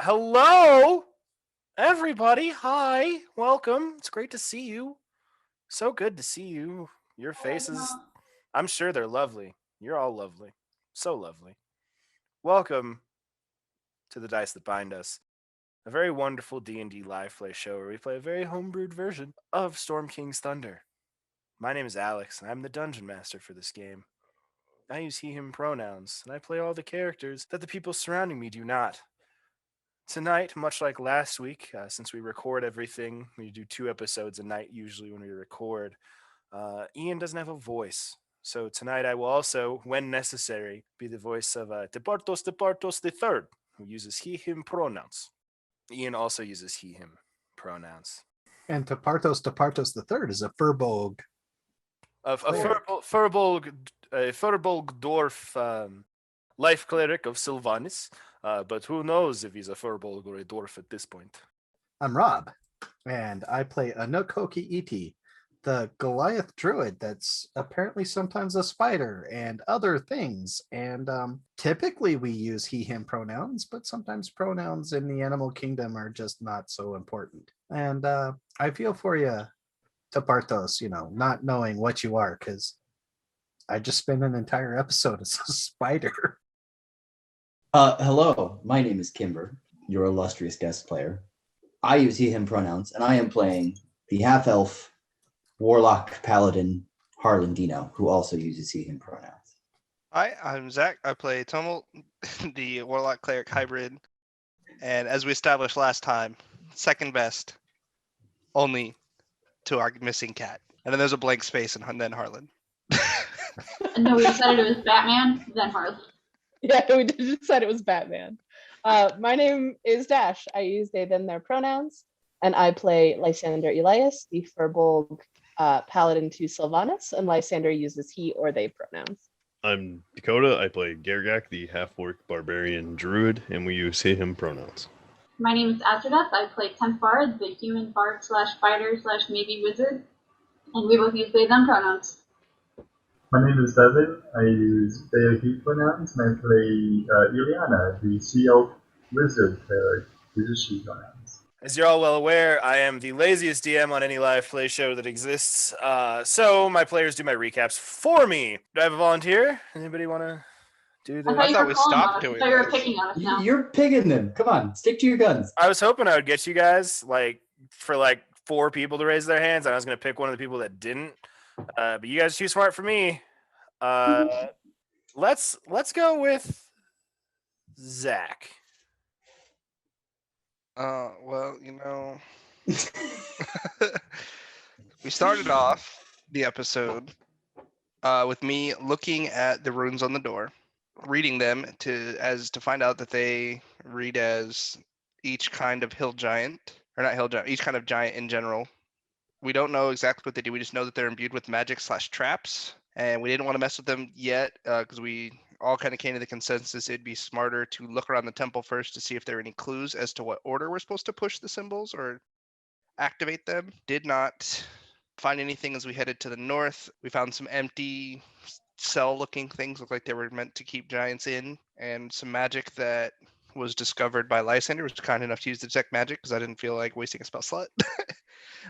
Hello, everybody. Hi, welcome. It's great to see you. So good to see you. Your faces, I'm sure they're lovely. You're all lovely. So lovely. Welcome to the Dice That Bind Us, a very wonderful D&D live play show where we play a very homebrewed version of Storm King's Thunder. My name is Alex, and I'm the dungeon master for this game. I use he/him pronouns, and I play all the characters that the people surrounding me do not. Tonight, much like last week, since we record everything, we do 2 episodes a night usually when we record. Ian doesn't have a voice, so tonight I will also, when necessary, be the voice of Departos the Third, who uses he/him pronouns. Ian also uses he/him pronouns. And Tepartos the Third is a Furbolg. A Furbolg dwarf life cleric of Sylvanis, but who knows if he's a Furbolg or a dwarf at this point. I'm Rob, and I play Anukoki Iti, the Goliath druid that's apparently sometimes a spider and other things. And typically we use he/him pronouns, but sometimes pronouns in the animal kingdom are just not so important. And I feel for you, Tepartos, not knowing what you are, because I just spent an entire episode as a spider. Hello, my name is Kimber, your illustrious guest player. I use he/him pronouns, and I am playing the half-elf warlock paladin Harlandino, who also uses he/him pronouns. Hi, I'm Zach. I play Tumult, the warlock cleric hybrid. And as we established last time, second best, only to our missing cat. And then there's a blank space, and then Harlan. No, we decided it was Batman, then Harlan. Yeah, we did decide it was Batman. My name is Dash. I use they, them, their pronouns, and I play Lysander Elias, the Furbolg paladin to Sylvanas, and Lysander uses he or they pronouns. I'm Dakota. I play Gargak, the half-orc barbarian druid, and we use he/him pronouns. My name is Azradoth. I play Tenth Bard, the human bard / fighter / maybe wizard, and we both use they, them pronouns. My name is Devin. I use they, he pronouns, and I play Ileana, the sea elf wizard cleric, who uses she pronouns. As you're all well aware, I am the laziest DM on any live play show that exists, so my players do my recaps for me. Do I have a volunteer? Anybody want to do the... I thought we stopped doing I thought you were picking on us now. You're picking them. Come on, stick to your guns. I was hoping I would get you guys, for 4 people to raise their hands, and I was going to pick one of the people that didn't. But you guys are too smart for me. Let's go with Zach. Well, we started off the episode with me looking at the runes on the door, reading them to find out that they read as each kind of hill giant, or not hill giant, each kind of giant in general. We don't know exactly what they do. We just know that they're imbued with magic / traps, and we didn't want to mess with them yet because we all kind of came to the consensus it'd be smarter to look around the temple first to see if there are any clues as to what order we're supposed to push the symbols or activate them. Did not find anything as we headed to the north. We found some empty cell-looking things, looked like they were meant to keep giants in, and some magic that was discovered by Lysander, was kind enough to use the detect magic because I didn't feel like wasting a spell slot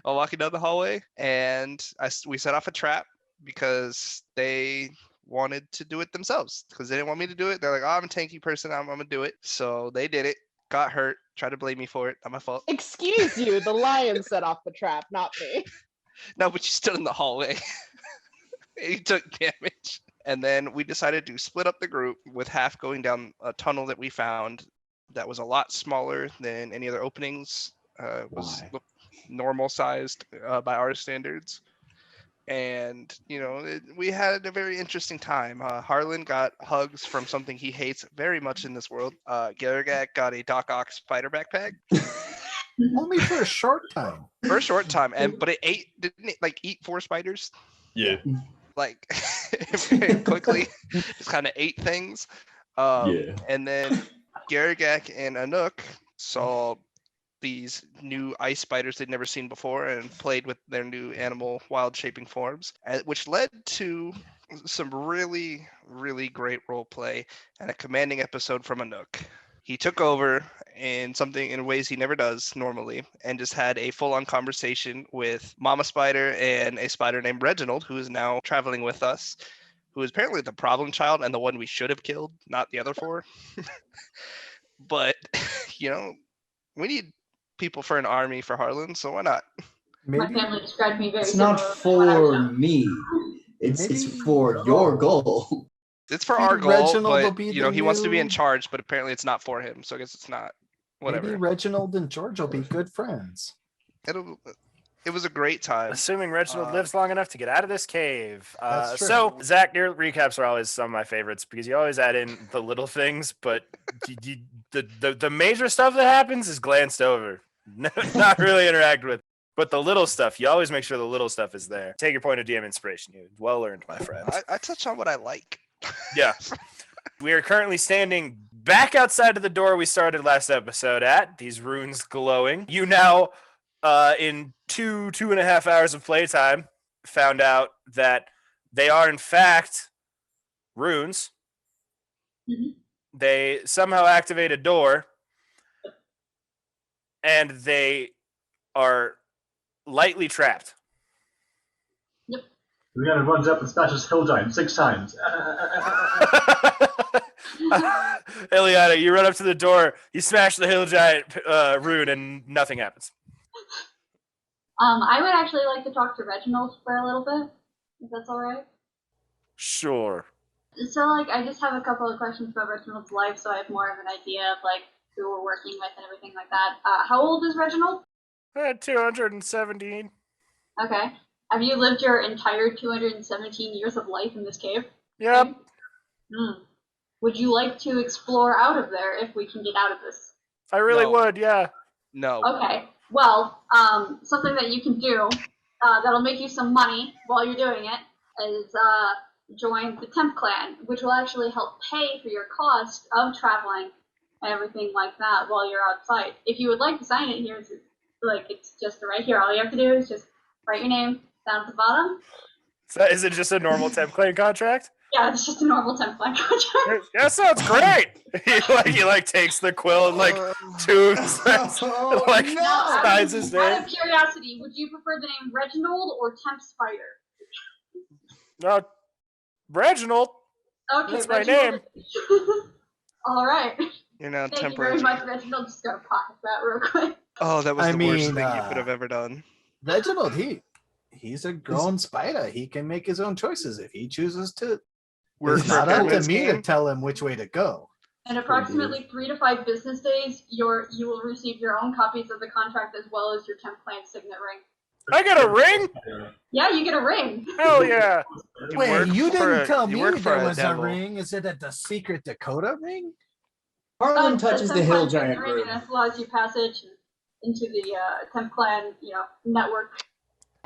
while walking down the hallway. And we set off a trap because they wanted to do it themselves because they didn't want me to do it. They're like, oh, I'm a tanky person, I'm gonna do it. So they did it, got hurt, tried to blame me for it. Not my fault. Excuse you, the lion set off the trap, not me. No, but you stood in the hallway. You took damage. And then we decided to split up the group, with half going down a tunnel that we found that was a lot smaller than any other openings. Was normal sized by our standards. And, we had a very interesting time. Harlan got hugs from something he hates very much in this world. Gargak got a Doc Ock spider backpack. Only for a short time. For a short time. But it didn't it eat 4 spiders? Yeah. Very quickly, just kind of ate things. And then Gargak and Anuk saw these new ice spiders they'd never seen before and played with their new animal wild shaping forms, which led to some really, really great role play and a commanding episode from Anuk. He took over in ways he never does normally, and just had a full-on conversation with Mama Spider and a spider named Reginald, who is now traveling with us, who is apparently the problem child and the one we should have killed, not the other 4. But we need people for an army for Harlan, so why not? My family described me very It's not similarly when I was for young. me. It's for your goal. It's for Maybe our goal, Reginald will but be he wants to be in new- charge, but apparently it's not for him, so I guess it's not. Whatever. Maybe Reginald and George will be good friends. It was a great time. Assuming Reginald lives long enough to get out of this cave. That's true. So, Zach, your recaps are always some of my favorites because you always add in the little things, but the major stuff that happens is glanced over, not really interacted with. But the little stuff, you always make sure the little stuff is there. Take your point of DM inspiration. You well earned, my friend. I touch on what I like. Yeah. We are currently standing back outside of the door we started last episode at. These runes glowing. You now, in 2.5 hours of playtime, found out that they are in fact runes. Mhm. They somehow activate a door, and they are lightly trapped. Rihanna runs up and smashes Hill Giant 6 times. Ileana, you run up to the door, you smash the hill giant rune, and nothing happens. I would actually like to talk to Reginald for a little bit, if that's all right. Sure. So, I just have a couple of questions about Reginald's life, so I have more of an idea of, who we're working with and everything like that. How old is Reginald? 217. Okay. Have you lived your entire 217 years of life in this cave? Yep. Would you like to explore out of there if we can get out of this? I really No. would, yeah. No. Okay. Well, something that you can do that'll make you some money while you're doing it is join the Temp Clan, which will actually help pay for your cost of traveling and everything like that while you're outside. If you would like to sign it here, it's just right here. All you have to do is just write your name down at the bottom. So is it just a normal temp claim contract? Yeah, it's just a normal Temp Clan contract. That sounds great. he takes the quill and tunes signs his name. Out of curiosity, would you prefer the name Reginald or Temp Spider? No, Reginald. Okay, That's my Reginald. All right. You're now Thank you very temporary. much, Reginald. Just gotta pocket that real quick. Oh, that was I the worst mean, thing you could have ever done. Reginald, he's a grown spider. He can make his own choices if he chooses to. It's not up to me to tell him which way to go. In approximately 3 to 5 business days, you will receive your own copies of the contract as well as your Temp Clan signet ring. I got a ring? Yeah, you get a ring. Hell yeah. Wait, you didn't tell me work for there a was a devil. ring. Is it the secret Dakota ring? Harlan touches the Hill Temp Clan Giant signet ring, room. and it allows you passage into the Temp Clan, network.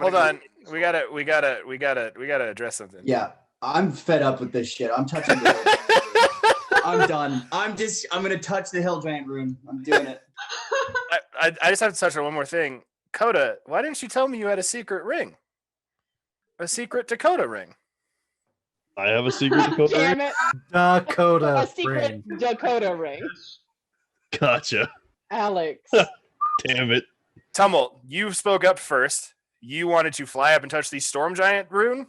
Hold on. We gotta address something. Yeah, I'm fed up with this shit. I'm touching the Hill Giant room. I'm done. I'm gonna touch the Hill Giant room. I'm doing it. I just have to touch on one more thing. Coda, why didn't you tell me you had a secret ring? A secret Dakota ring. I have a secret Dakota ring. Damn it. Dakota A secret ring. Dakota ring. Gotcha. Alex. Damn it. Tumult, you spoke up first. You wanted to fly up and touch the Storm Giant rune?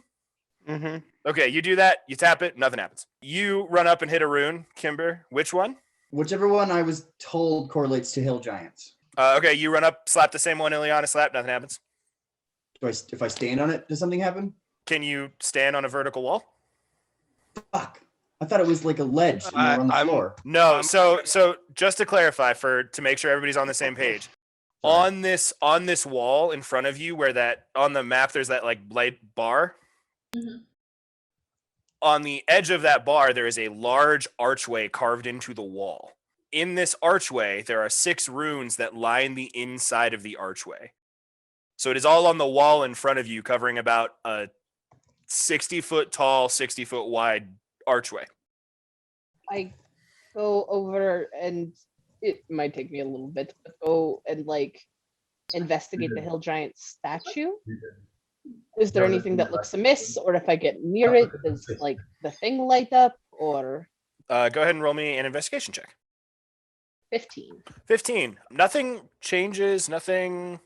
Mm-hmm. Okay, you do that. You tap it. Nothing happens. You run up and hit a rune. Kimber, which one? Whichever one I was told correlates to Hill Giants. Okay, you run up, slap the same one Ileana slapped. Nothing happens. If I stand on it, does something happen? Can you stand on a vertical wall? Fuck. I thought it was like a ledge and we were on the floor. No. So just to clarify, to make sure everybody's on the same page, on this wall in front of you, where that on the map there's that light bar. Mhm. On the edge of that bar, there is a large archway carved into the wall. In this archway, there are 6 runes that line the inside of the archway. So it is all on the wall in front of you, covering about a 60-foot tall, 60-foot wide archway. I go over and it might take me a little bit, but go and investigate the Hill Giant statue. Is there anything that looks amiss, or if I get near it, does the thing light up, or? Go ahead and roll me an investigation check. 15. 15. Nothing changes. Nothing.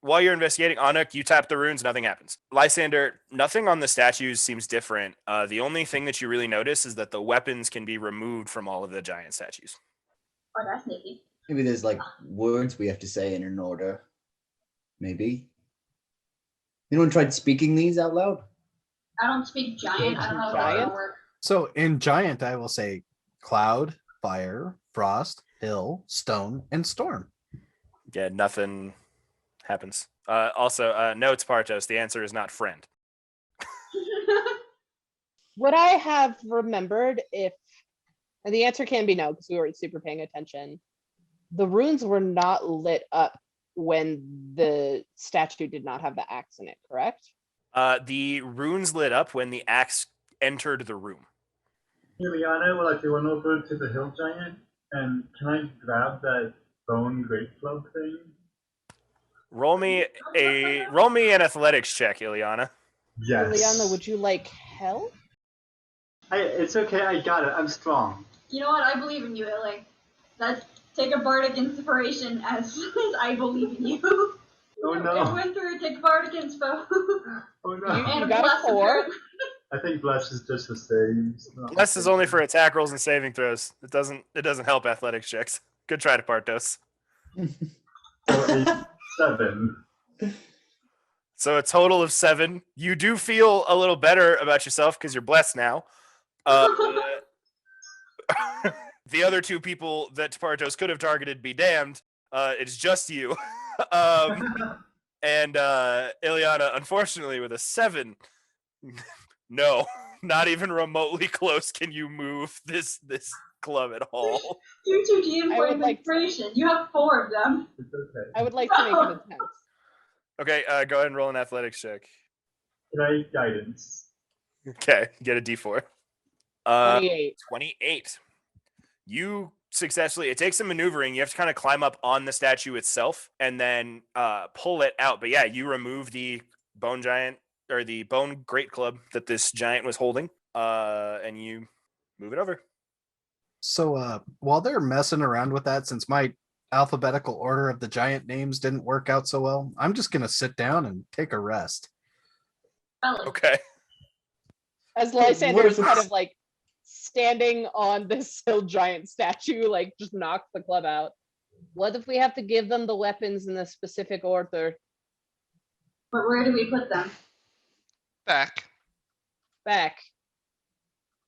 While you're investigating, Anuk, you tap the runes. Nothing happens. Lysander, nothing on the statues seems different. The only thing that you really notice is that the weapons can be removed from all of the giant statues. Oh, that's sneaky. Maybe there's like words we have to say in an order. Maybe. Anyone tried speaking these out loud? I don't speak giant. I don't know if that's Giant? gonna work. So in giant, I will say cloud, fire, frost, hill, stone, and storm. Yeah, nothing happens. Also, notes, Partos. The answer is not friend. Would I have remembered if, and the answer can be no, because we weren't super paying attention. The runes were not lit up when the statue did not have the axe in it, correct? The runes lit up when the axe entered the room. Juliana, will I go on over to the hill giant and can I grab that bone great club thing? Roll me an athletics check, Ileana. Yes. Liliana, would you like help? It's okay, I got it. I'm strong. You know what? I believe in you, Illy. Let's take a bardic inspiration as I believe in you. Oh It no. went through. Take a bardic inspo. Oh no. And a got a bless 4. apparently. I think bless is just for saves. Bless is only for attack rolls and saving throws. It doesn't help athletics checks. Good try to Partos. 7. So a total of 7. You do feel a little better about yourself because you're blessed now. The other 2 people that Partos could have targeted be damned. It's just you. And Ileana, unfortunately, with a 7, no, not even remotely close can you move this club at all. Due to GM I point would of like to- inspiration, you have 4 of them. It's okay. I would like to make an attempt. Okay, go ahead and roll an athletics check. Can I guidance? Okay, get a d4. 28. 28. You successfully, it takes some maneuvering. You have to kind of climb up on the statue itself and then pull it out. But yeah, you remove the bone giant or the bone great club that this giant was holding, and you move it over. So while they're messing around with that, since my alphabetical order of the giant names didn't work out so well, I'm just gonna sit down and take a rest. Really. Okay. As What Lysander if is kind it's- of like standing on this hill giant statue, like just knocks the club out. What if we have to give them the weapons in a specific order? But where do we put them? Back. Back.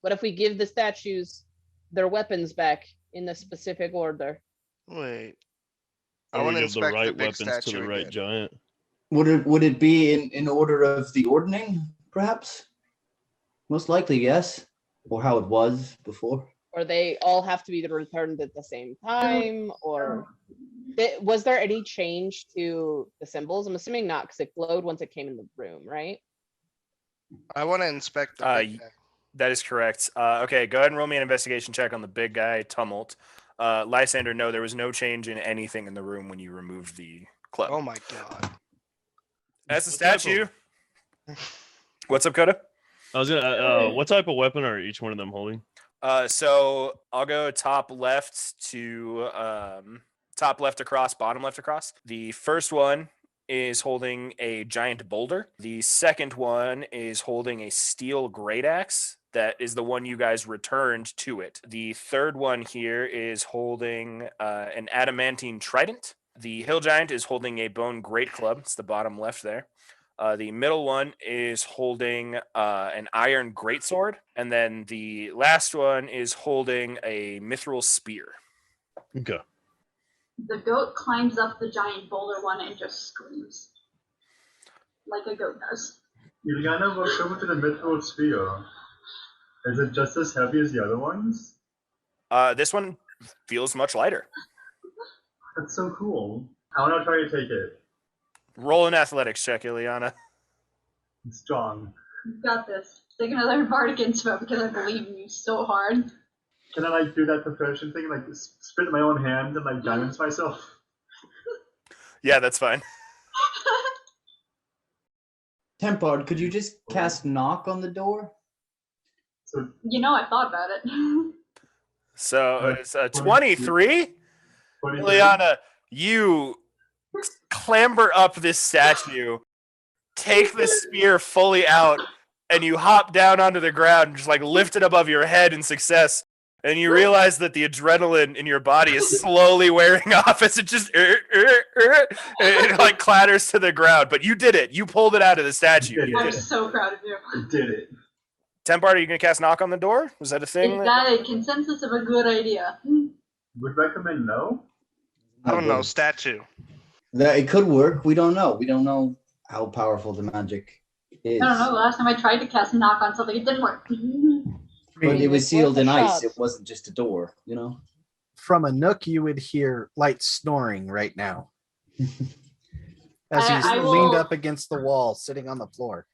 What if we give the statues their weapons back in a specific order? Wait. I Or we want to give the inspect right the big weapons to statue the right again. giant. Would it be in order of the ordning, perhaps? Most likely, yes. Or how it was before. Or they all have to be returned at the same time? Or was there any change to the symbols? I'm assuming not, because it glowed once it came in the room, right? I want to inspect the big guy. That is correct. Okay, go ahead and roll me an investigation check on the big guy, Tumult. Lysander, no, there was no change in anything in the room when you removed the club. Oh my god. That's the What type of- statue. What's up, Coda? I was gonna. What type of weapon are each one of them holding? So I'll go top left to top left across, bottom left across. The first one is holding a giant boulder. The second one is holding a steel great axe. That is the one you guys returned to it. The third one here is holding an adamantine trident. The hill giant is holding a bone great club. It's the bottom left there. The middle one is holding an iron greatsword, and then the last one is holding a mithril spear. Okay. The goat climbs up the giant boulder one and just screams. Like a goat does. Juliana, walk over to the mithril sphere. Is it just as heavy as the other ones? This one feels much lighter. That's so cool. I want to try to take it. Roll an athletics check, Ileana. I'm strong. You've got this. Take another bardic inspo because I believe in you so hard. Can I like do that profession thing, like spit in my own hand and like guidance myself? Yeah, that's fine. Tempard, could you just cast knock on the door? So You know, I thought about it. So it's a 23. 42. Ileana, you clamber up this statue, take the spear fully out, and you hop down onto the ground and just like lift it above your head in success. And you realize that the adrenaline in your body is slowly wearing off as it just it like clatters to the ground. But you did it. You pulled it out of the statue. You did You it. I'm did it. so proud of you. You did it. Tempart, are you going to cast Knock on the Door? Was that a thing? Is that a consensus of a good idea? Would recommend no. I don't know, statue. That it could work. We don't know. We don't know how powerful the magic is. I don't know. The last time I tried to cast knock on something, it didn't work. But it was It's sealed worth in a ice. shot. It wasn't just a door, you know? From a nook, you would hear light snoring right now. As he's I leaned will- up against the wall, sitting on the floor.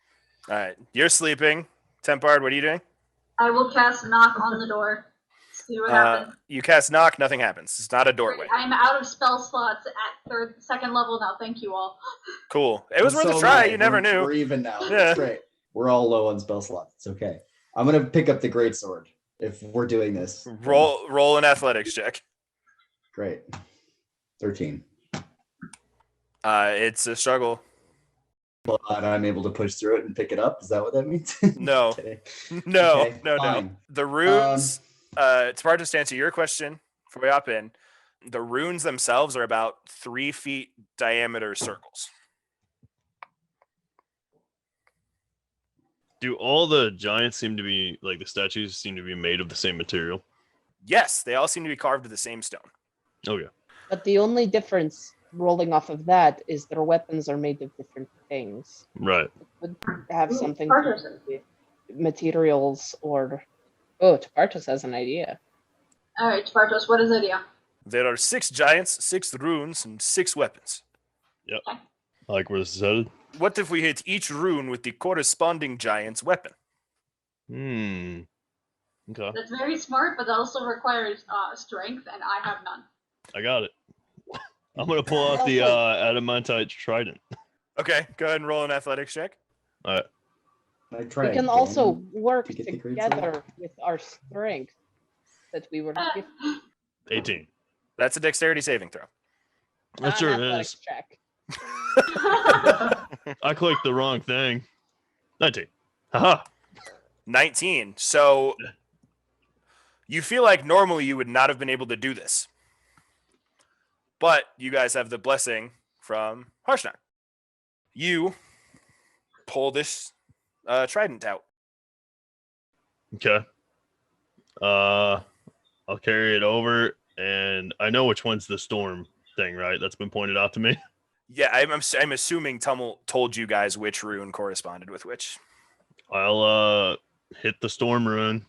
All right. You're sleeping. Tempart, what are you doing? I will cast knock on the door. See what happens. You cast Knock, nothing happens. It's not a doorway. I'm out of spell slots at second level now. Thank you all. Cool. It was worth So a try. am I. You never knew. We're even now. Yeah. That's great. We're all low on spell slots. It's okay. I'm gonna pick up the greatsword if we're doing this. Roll an athletics check. Great. 13. It's a struggle. But I'm able to push through it and pick it up. Is that what that means? No. Okay. No, Okay, no. fine. The runes, Spartus, to answer your question before we hop in, the runes themselves are about 3 feet diameter circles. Do all the giants seem to be like the statues seem to be made of the same material? Yes, they all seem to be carved of the same stone. Okay. But the only difference rolling off of that is their weapons are made of different things. Right. Would have Ooh, something Partos. to do with materials or Tapartos has an idea. All right, Spartos, what is the idea? There are 6 giants, 6 runes, and 6 weapons. I like where this is headed. What if we hit each rune with the corresponding giant's weapon? Okay. That's very smart, but that also requires strength, and I have none. I got it. I'm gonna pull out the adamantite trident. Okay, go ahead and roll an athletics check. I We tried can again. also work to get the greatsword. together with our strength that we were gifted. 18. That's a dexterity saving throw. That An sure athletics is. check. I clicked the wrong thing. 19. Haha. 19. So you feel like normally you would not have been able to do this. But you guys have the blessing from Harshnag. You pull this trident out. Okay. I'll carry it over, and I know which one's the storm thing, right? That's been pointed out to me. Yeah, I'm assuming Tummel told you guys which rune corresponded with which. I'll hit the storm rune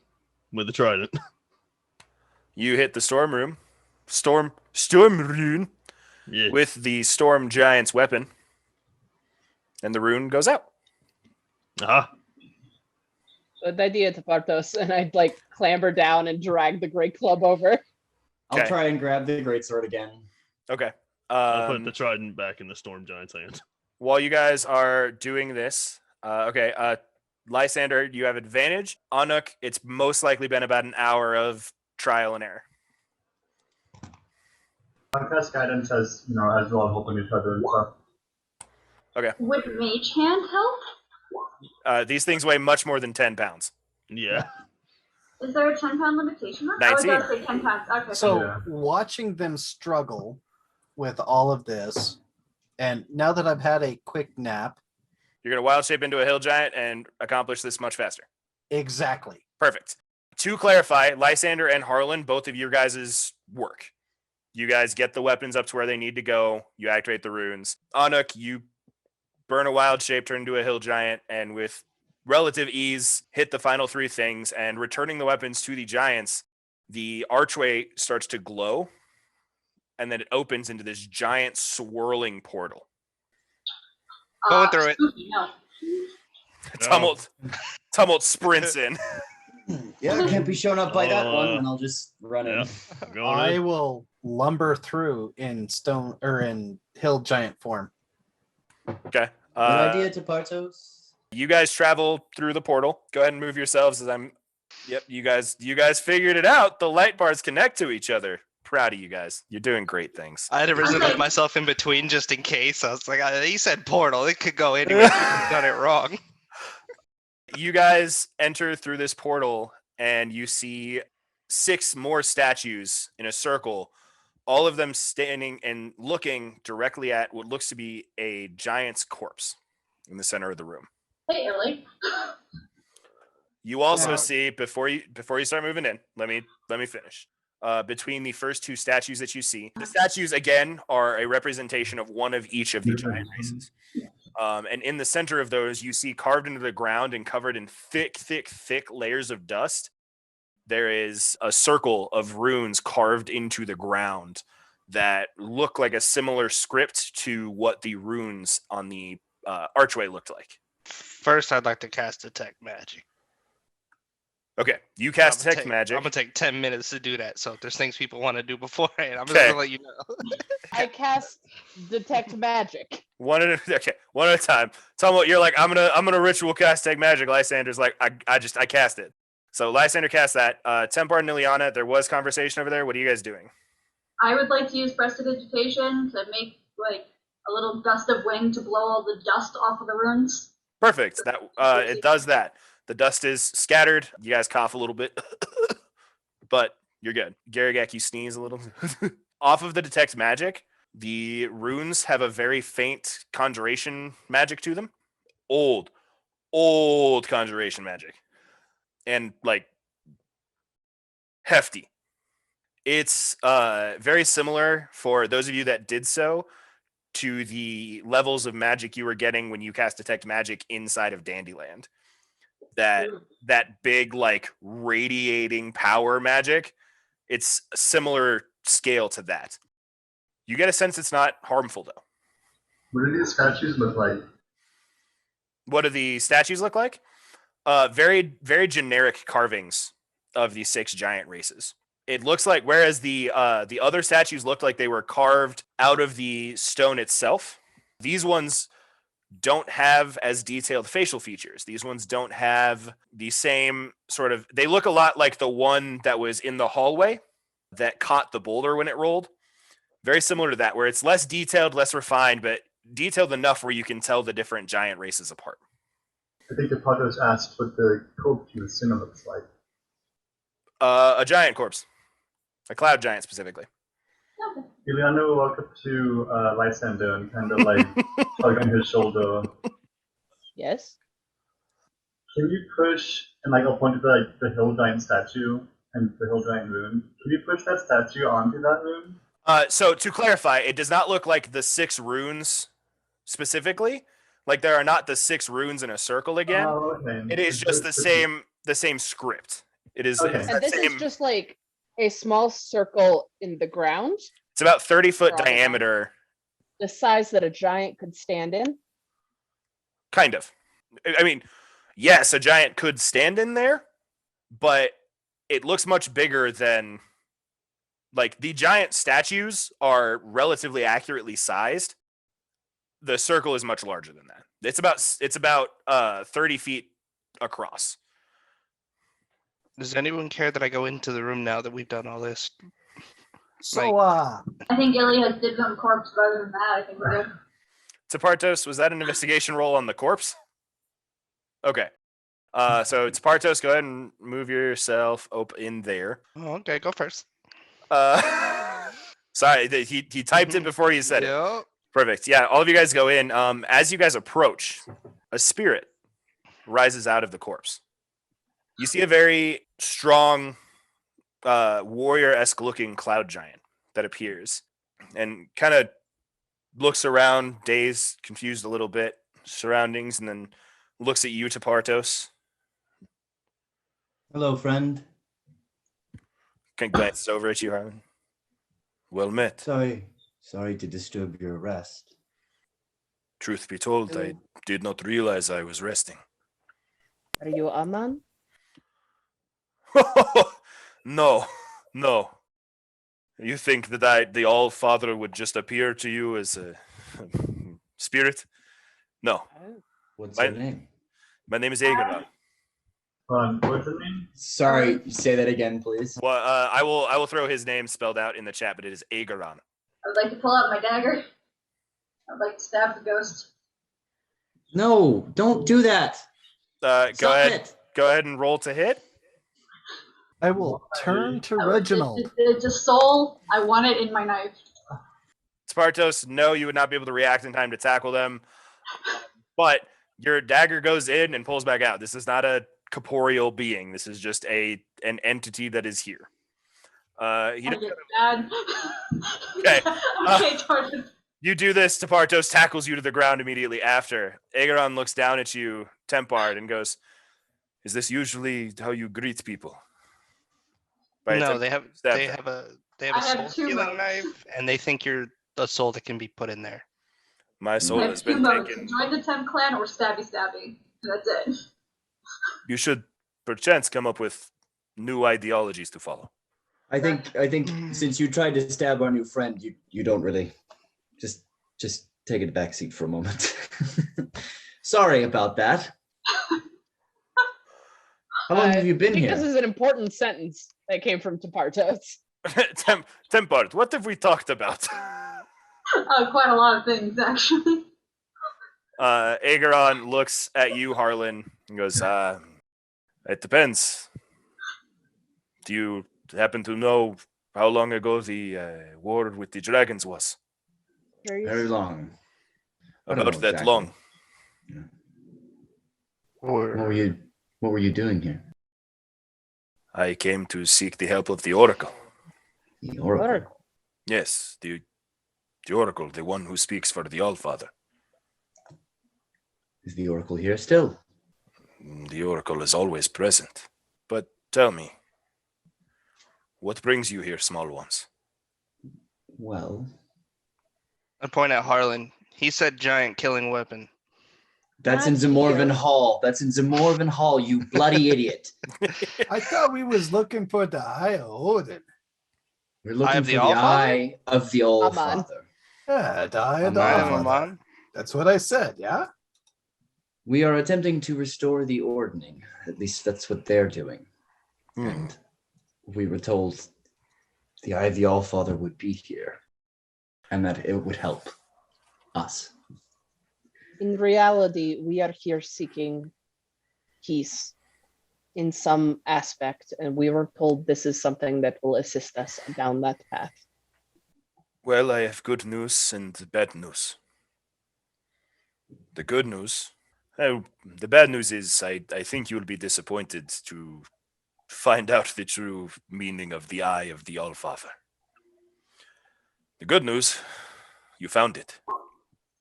with the trident. You hit the storm rune. Storm rune Yeah. with the storm giant's weapon. And the rune goes out. Aha. Good idea, Tapartos. And I'd like clamber down and drag the great club over. I'll Okay. try and grab the greatsword again. Okay. I'll put the trident back in the storm giant's hand. While you guys are doing this, Lysander, you have advantage. Anuk, it's most likely been about an hour of trial and error. Podcast guidance as as well, helping each other and stuff. Would Mage Hand help? These things weigh much more than 10 pounds. Yeah. Is there a 10-pound limitation? I was 19. going to say 10 pounds. Okay. So Yeah. watching them struggle with all of this, and now that I've had a quick nap, You're going to wild shape into a hill giant and accomplish this much faster. exactly. Perfect. To clarify, Lysander and Harlan, both of your guys' work. You guys get the weapons up to where they need to go. You activate the runes. Anuk, you burn a wild shape, turn into a hill giant, and with relative ease, hit the final 3 things. And returning the weapons to the giants, the archway starts to glow, and then it opens into this giant swirling portal. Going through it. Spooky, no. Tumult sprints in. Yeah, I can't be shown up by that one, Uh, and I'll just run in. Yeah. I'm going I in. will lumber through in stone or in hill giant form. Okay. Good idea, Tapartos. You guys travel through the portal. Go ahead and move yourselves as I'm. Yep, you guys figured it out. The light bars connect to each other. Proud of you guys. You're doing great things. I had arisen Okay. myself in between just in case. I was like, he said portal. It could go anywhere. You could have done it wrong. You guys enter through this portal and you see 6 more statues in a circle, all of them standing and looking directly at what looks to be a giant's corpse in the center of the room. Hey, Ellie. You also Now- see before you start moving in, let me finish. Between the first 2 statues that you see, the statues again are a representation of one of each of the giant races. And in the center of those, you see carved into the ground and covered in thick layers of dust, there is a circle of runes carved into the ground that look like a similar script to what the runes on the archway looked like. First, I'd like to cast Detect Magic. Okay, you cast I'm gonna Detect Magic. I'm going to take 10 minutes to do that. So if there's things people want to do beforehand, I'm just Okay. going to let you know. I cast Detect Magic. One at a time. Tell me what you're like. I'm gonna ritual cast Detect Magic. Lysander's like, I cast it. So Lysander cast that. Tempar and Liliana, there was conversation over there. What are you guys doing? I would like to use Prestidigitation to make like a little gust of wind to blow all the dust off of the runes. Perfect. That it does that. The dust is scattered. You guys cough a little bit, but you're good. Garagak, you sneeze a little. Off of the Detect Magic, the runes have a very faint conjuration magic to them. Old conjuration magic. And like hefty. It's very similar for those of you that did so to the levels of magic you were getting when you cast Detect Magic inside of Dandyland. That big like radiating power magic, it's a similar scale to that. You get a sense it's not harmful though. What do these statues look like? What do the statues look like? Very generic carvings of the 6 giant races. It looks like, whereas the other statues looked like they were carved out of the stone itself, these ones don't have as detailed facial features. These ones don't have the same sort of, they look a lot like the one that was in the hallway that caught the boulder when it rolled. Very similar to that, where it's less detailed, less refined, but detailed enough where you can tell the different giant races apart. I think the Potters asked what the Cold Cinna looks like. A giant corpse. A cloud giant specifically. Okay. Ileana will walk up to Lysander and kind of like tug on his shoulder. Yes. Can you push, and like I'll point to like the hill giant statue and the hill giant rune. Can you push that statue onto that rune? So to clarify, it does not look like the 6 runes specifically. Like there are not the 6 runes in a circle again. Oh, okay. It is just the same script. It is Okay. it's And that this same, is just like a small circle in the ground, it's about 30-foot Right. diameter, the size that a giant could stand in. kind of. I mean, yes, a giant could stand in there, but it looks much bigger than, like, the giant statues are relatively accurately sized. The circle is much larger than that. It's about 30 feet across. Does anyone care that I go into the room now that we've done all this? So, I think Illy has dibs on corpse rather than that. I think we're good. Tapartos, was that an investigation roll on the corpse? Okay. So Tapartos, go ahead and move yourself up in there. Oh, okay, go first. Sorry, he typed it before he said it. Yep. Perfect. Yeah, all of you guys go in. As you guys approach, a spirit rises out of the corpse. You see a very strong, warrior-esque looking cloud giant that appears and kind of looks around, dazed, confused a little bit, surroundings, and then looks at you, Tapartos. Hello, friend. Kind of glances over at you, Harlan. Well met. Sorry to disturb your rest. Truth be told, I did not realize I was resting. Are you a man? No. You think that the All-Father would just appear to you as a spirit? No. What's My- your name? My name is Aegon. What's the name? Sorry, say that again, please. Well, I will throw his name spelled out in the chat, but it is Agaron. I would like to pull out my dagger. I'd like to stab the ghost. No, don't do that. Go Stop ahead. it. Go ahead and roll to hit. I will turn to Reginald. It's a soul. I want it in my knife. Spartos, no, you would not be able to react in time to tackle them. But your dagger goes in and pulls back out. This is not a corporeal being. This is just an entity that is here. He I does- get bad. Okay. Okay, Jordan. You do this, Tapartos tackles you to the ground immediately after. Aegon looks down at you, Tempard, and goes, "Is this usually how you greet people?" By No, attempting to they stab have them. a I soul have two stealing modes. knife, and they think you're a soul that can be put in there. My soul I has have two been modes. taken. Join the Temp Clan or stabby. That's it. You should perchance come up with new ideologies to follow. I think since you tried to stab our new friend, you don't really just take a back seat for a moment. Sorry about that. How long have you been I think here? this is an important sentence that came from Tapartos. Tempard, what have we talked about? Quite a lot of things, actually. Aegon looks at you, Harlan, and goes, "It depends. Do you happen to know how long ago the war with the dragons was?" Very long. I don't About know that exactly. long. What were you doing here? I came to seek the help of the Oracle. The Oracle. Yes, the Oracle, the one who speaks for the Allfather. Is the Oracle here still? The Oracle is always present. But tell me, what brings you here, small ones? Well, I point at Harlan. He said giant killing weapon. that's in Zamorvan Hall. That's in Zamorvan Hall, you bloody idiot. I thought we was looking for the Eye of Odin. We're Eye looking of for the the Allfather? Eye of the Allfather. Yeah, the Eye of the Aman. Allfather. Aman? That's what I said, yeah? We are attempting to restore the ordning. At least that's what they're doing. And we were told the Eye of the Allfather would be here and that it would help us. In reality, we are here seeking peace in some aspect, and we were told this is something that will assist us down that path. Well, I have good news and bad news. The good news, the bad news is I think you'll be disappointed to find out the true meaning of the Eye of the Allfather. The good news, you found it.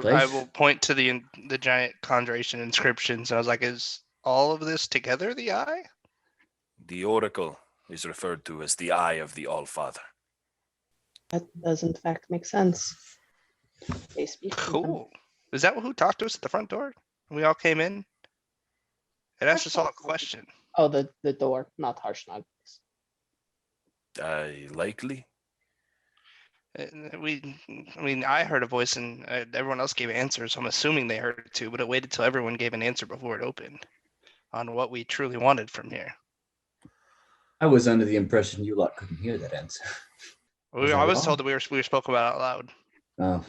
I will point to the giant conjuration inscriptions, and I was like, "Is all of this together the eye?" The Oracle is referred to as the Eye of the Allfather. That does in fact make sense. They speak to them. Cool. Is that who talked to us at the front door when we all came in? It asked us all a question. Oh, the door, not Harshnag. Likely. I heard a voice and everyone else gave answers. So I'm assuming they heard it too, but it waited till everyone gave an answer before it opened on what we truly wanted from here. I was under the impression you lot couldn't hear that answer. I was told that we were spoke about out loud. Oh,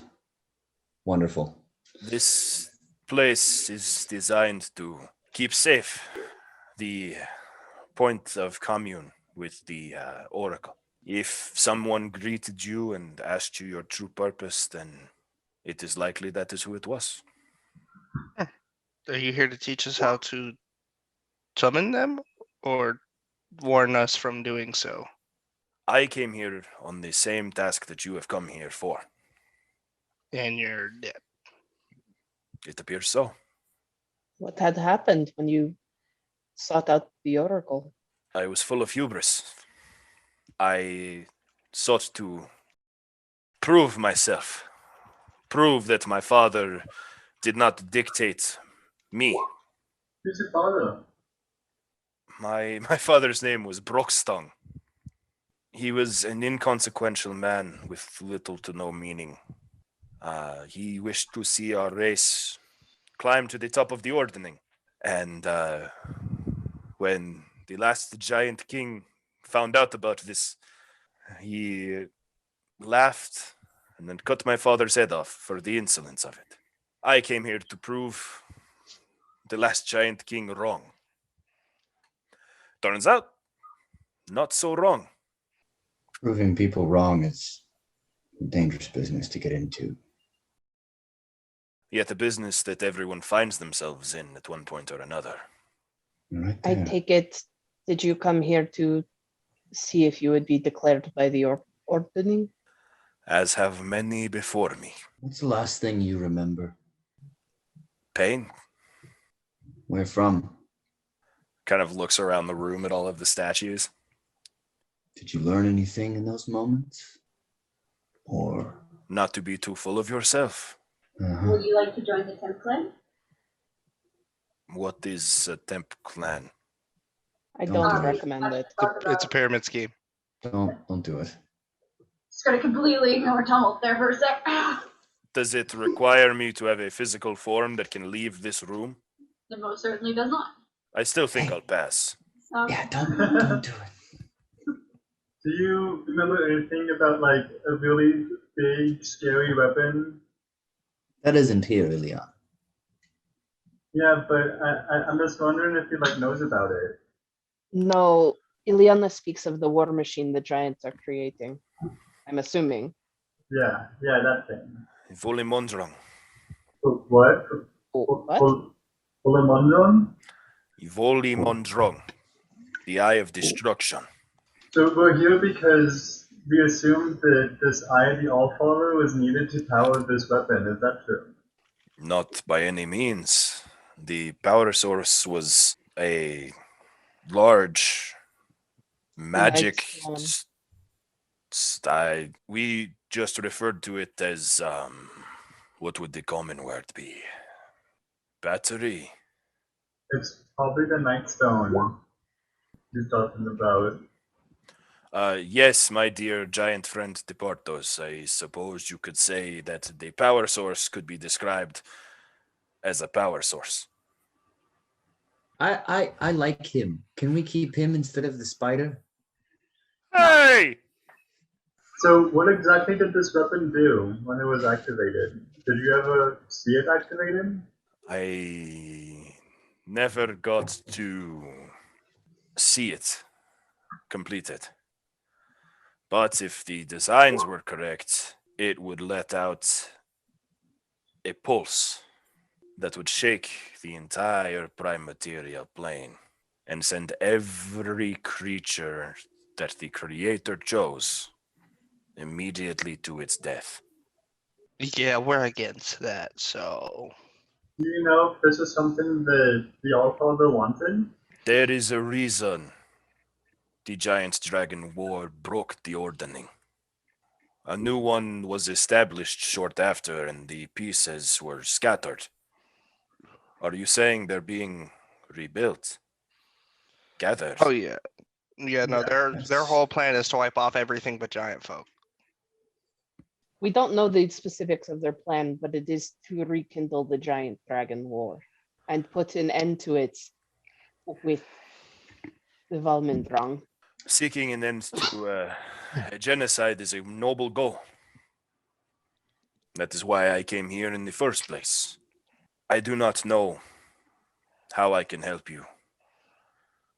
wonderful. This place is designed to keep safe the point of commune with the Oracle. If someone greeted you and asked you your true purpose, then it is likely that is who it was. Are you here to teach us how to summon them or warn us from doing so? I came here on the same task that you have come here for. And you're dead. It appears so. What had happened when you sought out the Oracle? I was full of hubris. I sought to prove myself, prove that my father did not dictate me. Who's your father? My father's name was Brockstong. He was an inconsequential man with little to no meaning. He wished to see our race climb to the top of the ordning. And when the last giant king found out about this, he laughed and then cut my father's head off for the insolence of it. I came here to prove the last giant king wrong. Turns out, not so wrong. Proving people wrong is a dangerous business to get into. Yet a business that everyone finds themselves in at one point or another. Right I there. take it, did you come here to see if you would be declared by the ordning? As have many before me. What's the last thing you remember? Pain Where from? kind of looks around the room at all of the statues. Did you learn anything in those moments? Or Not to be too full of yourself. Would you like to join the temp clan? What is a temp clan? I Don't don't do it. recommend it. It's a pyramid scheme. don't do it. Just gonna completely ignore Tumult there for a sec. Does it require me to have a physical form that can leave this room? It most certainly does not. I still think Hey. I'll pass. Yeah, don't do it. Do you remember anything about like a really big, scary weapon? That isn't here, Ilion. Yeah, but I'm just wondering if he like knows about it. No, Ileana speaks of the war machine the giants are creating. I'm assuming. Yeah, that thing. Voli Mondrong. What? What? Polemondron? Voli Mondrong. The Eye of Destruction. So we're here because we assumed that this Eye of the Allfather was needed to power this weapon. Is that true? Not by any means. The power source was a large magic. We just referred to it as what would the common word be? Battery. It's probably the Nightstone he's talking about. Yes, my dear giant friend Deportos, I suppose you could say that the power source could be described as a power source. I like him. Can we keep him instead of the spider? Hey! So what exactly did this weapon do when it was activated? Did you ever see it activated? I never got to see it completed. But if the designs were correct, it would let out a pulse that would shake the entire prime material plane and send every creature that the creator chose immediately to its death. Yeah, we're against that, so. Do you know if this is something that the Allfather wanted? There is a reason the Giant Dragon War broke the ordering. A new one was established short after, and the pieces were scattered. Are you saying they're being rebuilt? Gathered? Oh yeah. Yeah, no, Yeah, their whole plan is to wipe off everything but giant folk. We don't know the specifics of their plan, but it is to rekindle the giant dragon war and put an end to it with the Valmendrang. Seeking an end to a genocide is a noble goal. That is why I came here in the first place. I do not know how I can help you.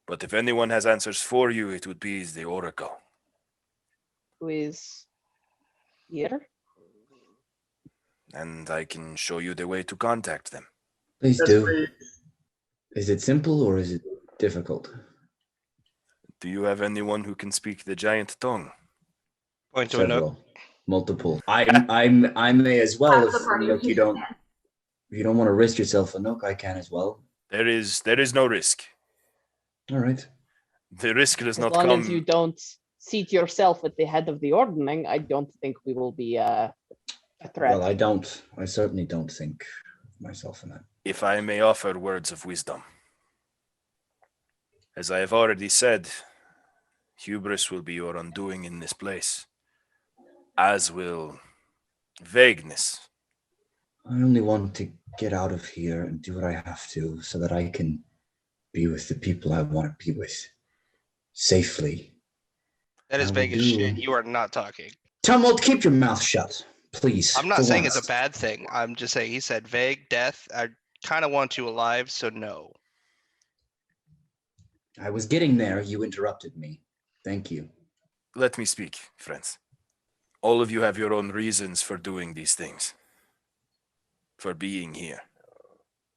But if anyone has answers for you, it would be the Oracle. Who is here? And I can show you the way to contact them. Please Yes, do. please. Is it simple or is it difficult? Do you have anyone who can speak the giant tongue? Point to a note. Several, multiple. I may as well Half the if party look, you refuses don't that. if you don't want to risk yourself a nook, I can as well. There is no risk. All right. The risk does As not long come. as you don't seat yourself at the head of the ordering, I don't think we will be a threat. Well, I certainly don't think of myself in that. If I may offer words of wisdom. As I have already said, hubris will be your undoing in this place, as will vagueness. I only want to get out of here and do what I have to so that I can be with the people I want to be with safely. That is I will vague as do- shit. You are not talking. Tumult, keep your mouth shut, please. I'm not for saying once. it's a bad thing. I'm just saying he said vague death. I kind of want you alive, so no. I was getting there. You interrupted me. Thank you. Let me speak, friends. All of you have your own reasons for doing these things, for being here.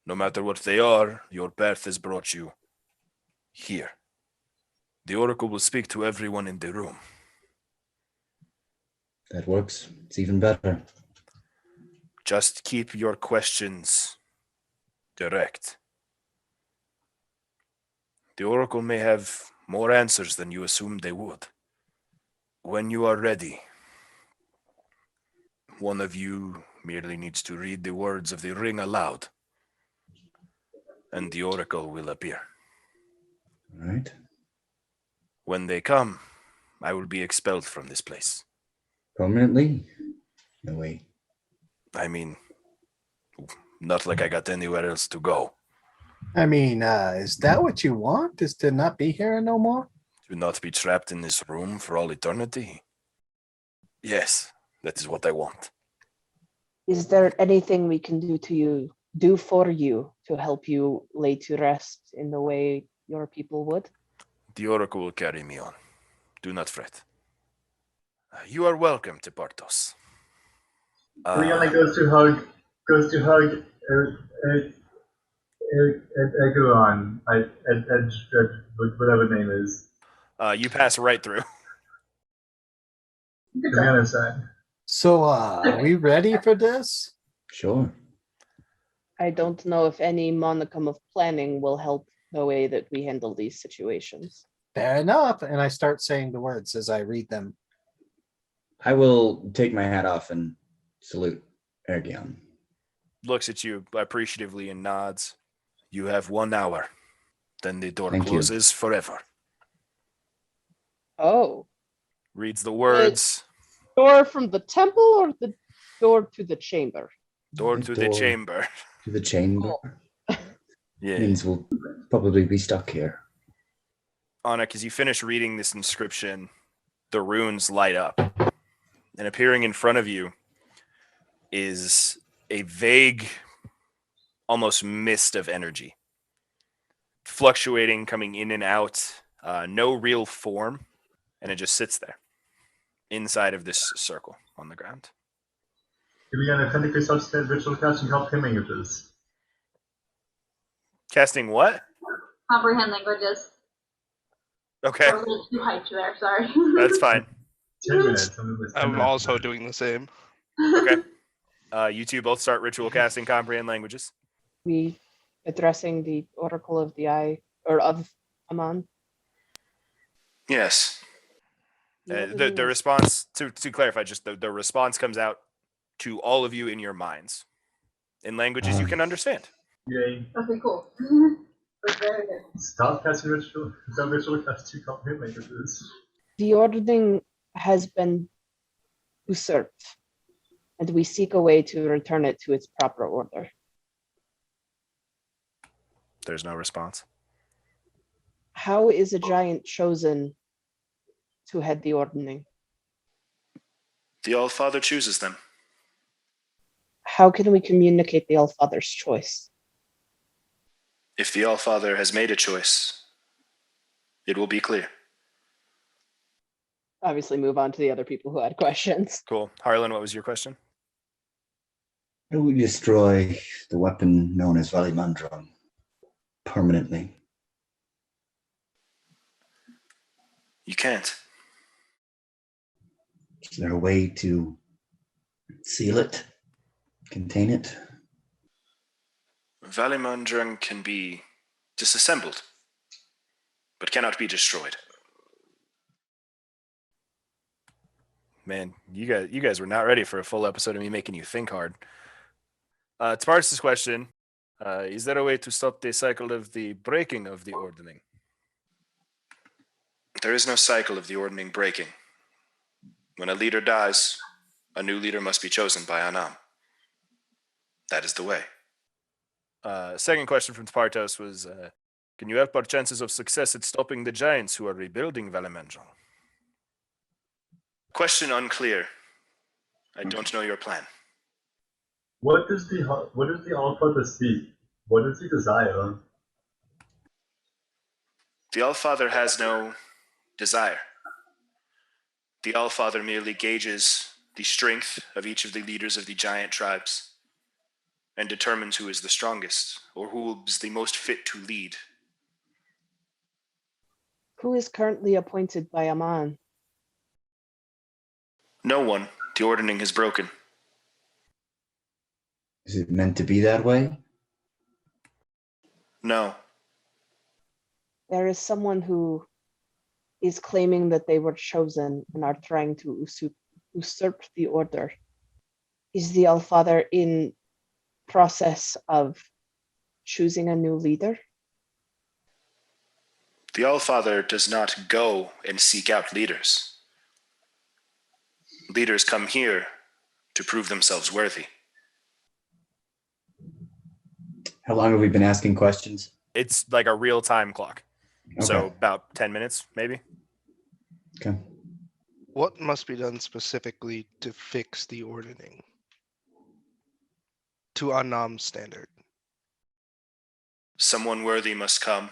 No matter what they are, your birth has brought you here. The Oracle will speak to everyone in the room. That works. It's even better. Just keep your questions direct. The Oracle may have more answers than you assumed they would. When you are ready, one of you merely needs to read the words of the ring aloud, and the Oracle will appear. All right. When they come, I will be expelled from this place. Permanently? No way. I mean, not like I got anywhere else to go. I mean, is that what you want? Is to not be here no more? To not be trapped in this room for all eternity? Yes, that is what I want. Is there anything we can do for you to help you lay to rest in the way your people would? The Oracle will carry me on. Do not fret. You are welcome to Partos. Ileana goes to hug Eguan, whatever name is. You pass right through. Ileana said. So, are we ready for this? Sure. I don't know if any monicum of planning will help the way that we handle these situations. Fair enough. And I start saying the words as I read them. I will take my hat off and salute Ergion. Looks at you appreciatively and nods. You have 1 hour. Then the door Thank you. closes forever. Oh. Reads the words. Door from the temple or the door to the chamber? Door to the chamber. To the chamber. Yeah. Means we'll probably be stuck here. Anik, as you finish reading this inscription, the runes light up. And appearing in front of you is a vague, almost mist of energy. Fluctuating, coming in and out. No real form. And it just sits there. Inside of this circle on the ground. Ileana technically substitute ritual casting help him languages. Casting what? Comprehend languages. Okay, I'm a little too hyped there, sorry. that's fine. 10 minutes. I'm also doing the same. Okay. You two both start ritual casting comprehend languages. We addressing the Oracle of the Eye or of Aman? Yes. What The was it? response, to clarify, just the response comes out to all of you in your minds in languages you can understand. Yay. Okay, cool. That's very good. Stop casting ritual casting comprehend languages. The ordering has been usurped, and we seek a way to return it to its proper order. There's no response. How is a giant chosen to head the ordering? The All-Father chooses them. How can we communicate the All-Father's choice? If the All-Father has made a choice, it will be clear. Obviously, move on to the other people who had questions. Cool. Harlan, what was your question? How do we destroy the weapon known as Valimandron permanently? You can't. Is there a way to seal it? Contain it? Valimandrung can be disassembled, but cannot be destroyed. Man, you guys were not ready for a full episode of me making you think hard. Sparks' question, is there a way to stop the cycle of the breaking of the ordning? There is no cycle of the ordning breaking. When a leader dies, a new leader must be chosen by Anam. That is the way. Second question from Spartos was, Can you help our chances of success at stopping the giants who are rebuilding Valemenjal? Question unclear. I don't know your plan. What does the Allfather seek? What does he desire? The Allfather has no desire. The Allfather merely gauges the strength of each of the leaders of the giant tribes and determines who is the strongest or who is the most fit to lead. Who is currently appointed by Aman? No one. The ordering is broken. Is it meant to be that way? No. There is someone who is claiming that they were chosen and are trying to usurp the order. Is the Allfather in process of choosing a new leader? The Allfather does not go and seek out leaders. Leaders come here to prove themselves worthy. How long have we been asking questions? It's like a real-time clock. Okay. So about 10 minutes, maybe. Okay. What must be done specifically to fix the ordering to Anam's standard? Someone worthy must come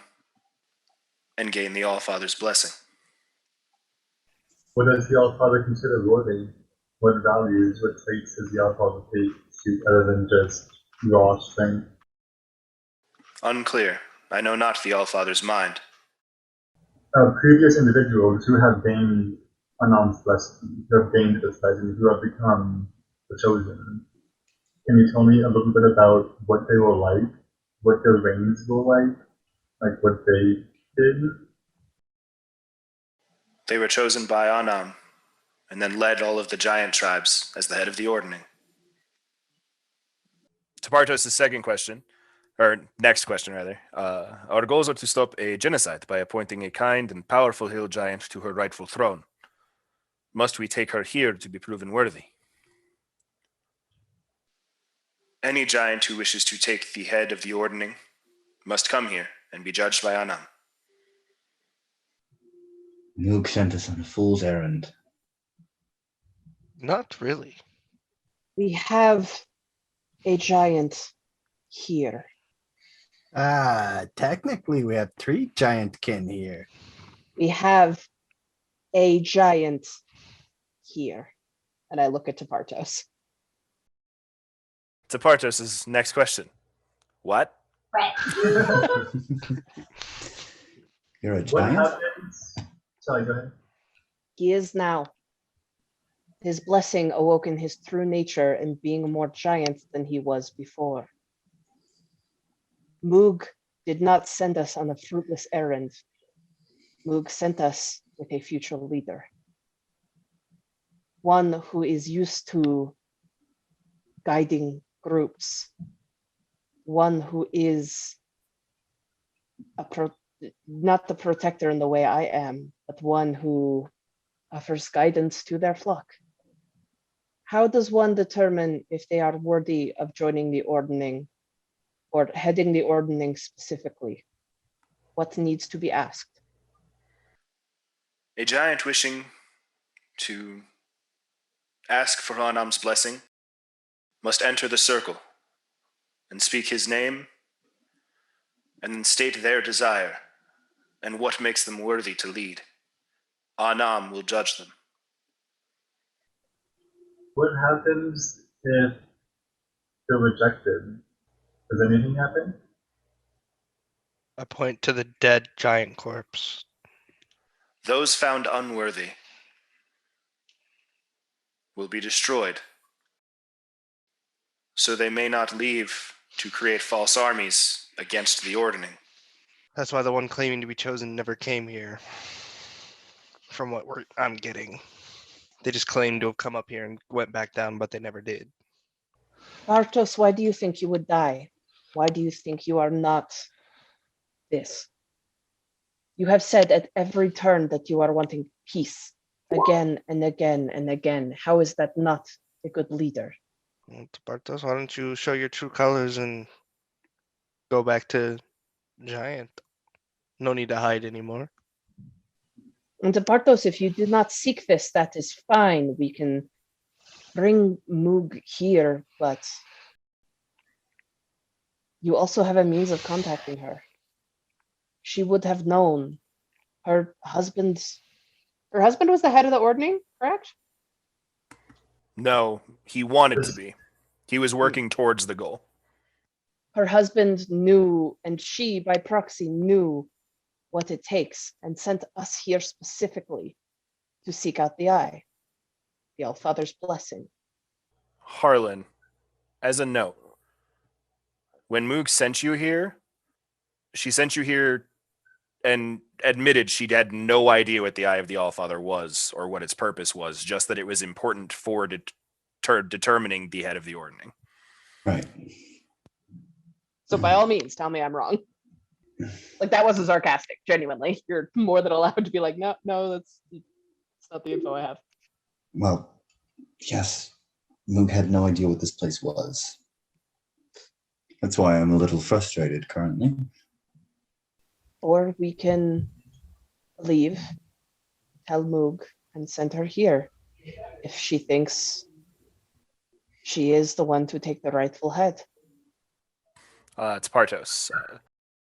and gain the Allfather's blessing. What does the Allfather consider worthy? What values, what traits does the Allfather take to other than just raw strength? Unclear. I know not the Allfather's mind. Previous individuals who have gained Anam's blessing, who have gained this blessing, who have become the chosen. Can you tell me a little bit about what they were like, what their reigns were like what they did? They were chosen by Anam and then led all of the giant tribes as the head of the ordering. To Bartos' second question, or next question rather, our goals are to stop a genocide by appointing a kind and powerful hill giant to her rightful throne. Must we take her here to be proven worthy? Any giant who wishes to take the head of the ordering must come here and be judged by Anam. Moog sent us on a fool's errand. Not really. We have a giant here. Technically we have 3 giant kin here. We have a giant here. And I look at Tepartos. To Bartos' next question. What? Right. You're a What giant? happens? Sorry, go ahead. He is now. His blessing awoke in his true nature and being more giant than he was before. Moog did not send us on a fruitless errand. Moog sent us with a future leader. One who is used to guiding groups. One who is not the protector in the way I am, but one who offers guidance to their flock. How does one determine if they are worthy of joining the ordering or heading the ordering specifically? What needs to be asked? A giant wishing to ask for Anam's blessing must enter the circle and speak his name and then state their desire and what makes them worthy to lead. Anam will judge them. What happens if they're rejected? Does anything happen? I point to the dead giant corpse. Those found unworthy will be destroyed, so they may not leave to create false armies against the ordering. That's why the one claiming to be chosen never came here. From what I'm getting. They just claimed to have come up here and went back down, but they never did. Bartos, why do you think you would die? Why do you think you are not this? You have said at every turn that you are wanting peace again and again and again. How is that not a good leader? Well, Bartos, why don't you show your true colors and go back to Giant? No need to hide anymore. And to Bartos, if you do not seek this, that is fine. We can bring Moog here, but you also have a means of contacting her. She would have known. Her husband was the head of the ordning, correct? No, he wanted to be. He was working towards the goal. Her husband knew, and she, by proxy, knew what it takes and sent us here specifically to seek out the eye, the Allfather's blessing. Harlan, as a note, when Moog sent you here, she sent you here and admitted she had no idea what the Eye of the Allfather was or what its purpose was, just that it was important for determining the head of the ordning. Right. So by all means, tell me I'm wrong. Like, that wasn't sarcastic, genuinely. You're more than allowed to be like, no, that's not the info I have. Well, yes, Moog had no idea what this place was. That's why I'm a little frustrated currently. Or we can leave, tell Moog, and send her here if she thinks she is the one to take the rightful head. Tepartos,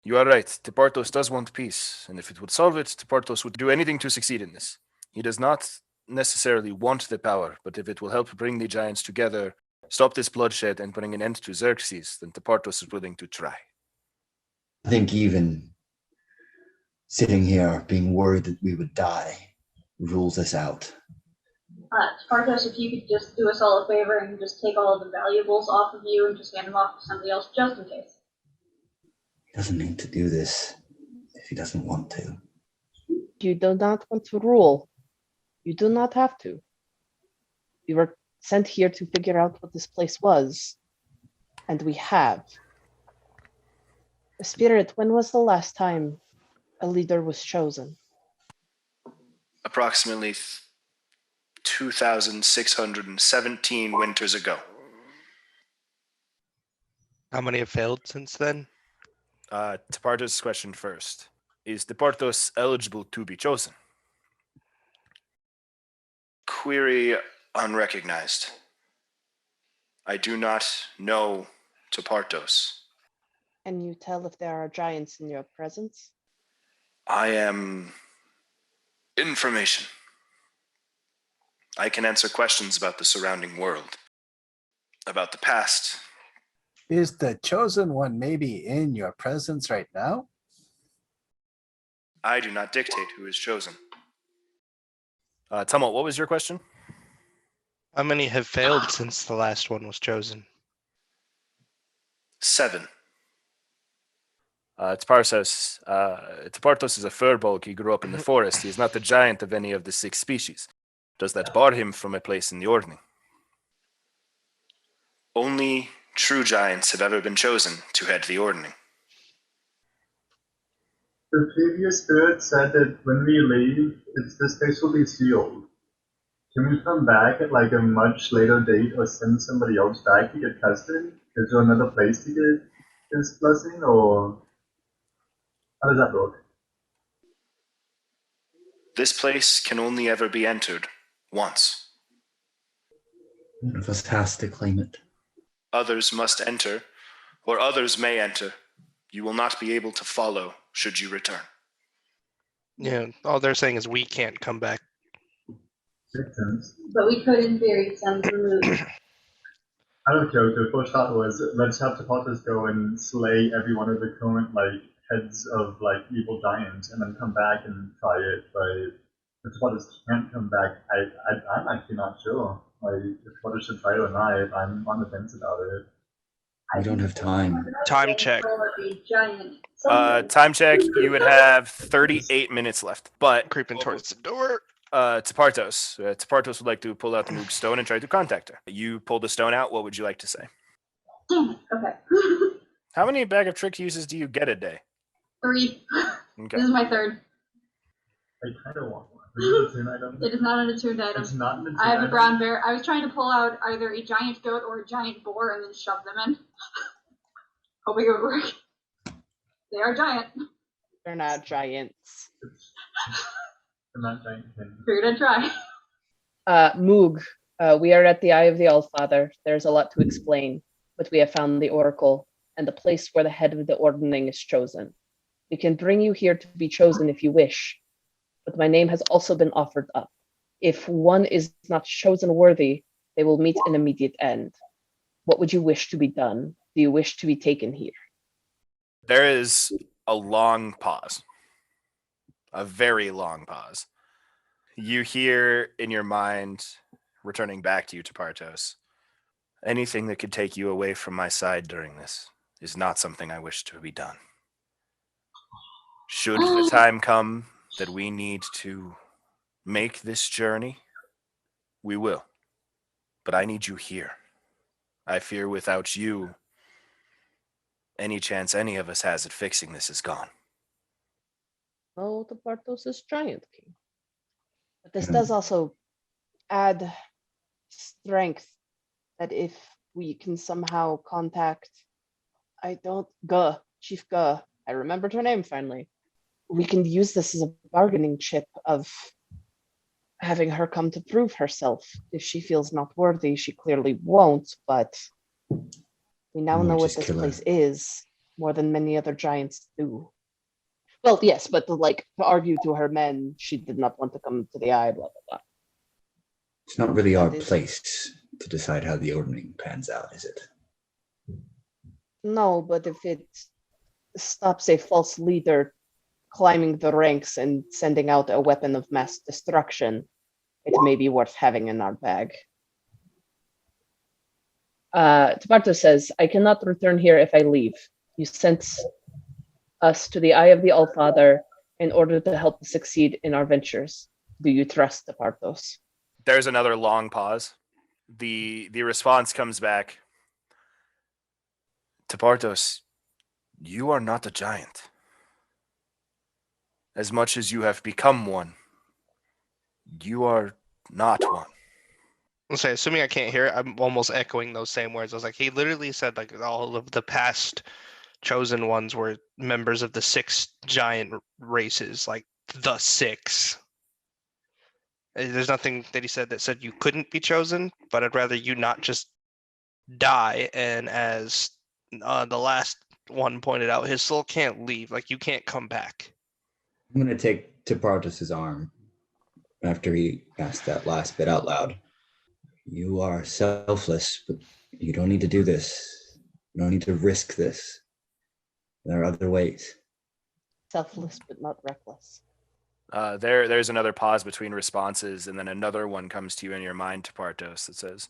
you are right. Tepartos does want peace, and if it would solve it, Tepartos would do anything to succeed in this. He does not necessarily want the power, but if it will help bring the giants together, stop this bloodshed, and bring an end to Xerxes, then Tepartos is willing to try. I think even sitting here being worried that we would die rules us out. Spartos, if you could just do us all a favor and just take all of the valuables off of you and just hand them off to somebody else, just in case. He doesn't need to do this if he doesn't want to. You do not want to rule. You do not have to. We were sent here to figure out what this place was, and we have. Spirit, when was the last time a leader was chosen? Approximately 2,617 winters ago. How many have failed since then? Tepartos' question first. Is Tepartos eligible to be chosen? Query unrecognized. I do not know Tepartos. Can you tell if there are giants in your presence? I am information. I can answer questions about the surrounding world, about the past. Is the chosen one maybe in your presence right now? I do not dictate who is chosen. Tumult, what was your question? How many have failed since the last one was chosen? 7. Tepartos is a furbolg. He grew up in the forest. He is not the giant of any of the 6 species. Does that bar him from a place in the ordning? Only true giants have ever been chosen to head the ordning. The previous spirit said that when we leave, this place will be sealed. Can we come back at like a much later date or send somebody else back to get tested? Is there another place to get this blessing, or how does that work? This place can only ever be entered once. One of us has to claim it. Others must enter, or others may enter. You will not be able to follow should you return. Yeah, all they're saying is we can't come back. Makes sense. But we could, in theory, send removed. I don't care. The first thought was let's have Tepartos go and slay every one of the current like heads of like evil giants, and then come back and try it. But if Tepartos can't come back, I'm actually not sure. Like if Tepartos should try it or not. I'm on the fence about it. We don't have time. Time check. Time check, you would have 38 minutes left. But Creeping towards the door. Tepartos would like to pull out the Moog stone and try to contact her. You pull the stone out, what would you like to say? Damn it. Okay. How many bag of trick uses do you get a day? 3. Okay. This is my 3rd. I kind of want one. Is it a tune item? It is not an attuned item. It's not an attuned I have a item? brown bear. I was trying to pull out either a giant goat or a giant boar and then shove them in. Hoping it would work. They are giant. They're not giants. They're not giant things. We're gonna try. Moog, we are at the Eye of the Allfather. There's a lot to explain, but we have found the Oracle and the place where the head of the Ordning is chosen. We can bring you here to be chosen if you wish, but my name has also been offered up. If one is not chosen worthy, they will meet an immediate end. What would you wish to be done? Do you wish to be taken here? There is a long pause. A very long pause. You hear in your mind, returning back to you, Tapartos, anything that could take you away from my side during this is not something I wish to be done. Should the time come that we need to make this journey, we will. But I need you here. I fear without you, any chance any of us has at fixing this is gone. Oh, the Bartos is Giant King. But this does also add strength that if we can somehow contact, Chief Guh, I remembered her name finally. We can use this as a bargaining chip of having her come to prove herself. If she feels not worthy, she clearly won't, but we now know what this place is more than many other giants do. Well, yes, but to argue to her men, she did not want to come to the Eye, blah, blah, blah. It's not really our place to decide how the ordering pans out, is it? No, but if it stops a false leader climbing the ranks and sending out a weapon of mass destruction, it may be worth having in our bag. Tabarto says, I cannot return here if I leave. You sent us to the Eye of the Allfather in order to help us succeed in our ventures. Do you trust Tabartos? There's another long pause. The response comes back. Tapartos, you are not a giant. As much as you have become one, you are not one. I'll say, assuming I can't hear it, I'm almost echoing those same words. I was like, he literally said like all of the past chosen ones were members of the 6 giant races, like the 6. There's nothing that he said that said you couldn't be chosen, but I'd rather you not just die. And as the last one pointed out, his soul can't leave. Like, you can't come back. I'm going to take Tapartos' arm after he asked that last bit out loud. You are selfless, but you don't need to do this. You don't need to risk this. There are other ways. Selfless, but not reckless. There's another pause between responses, and then another one comes to you in your mind, Tapartos, that says,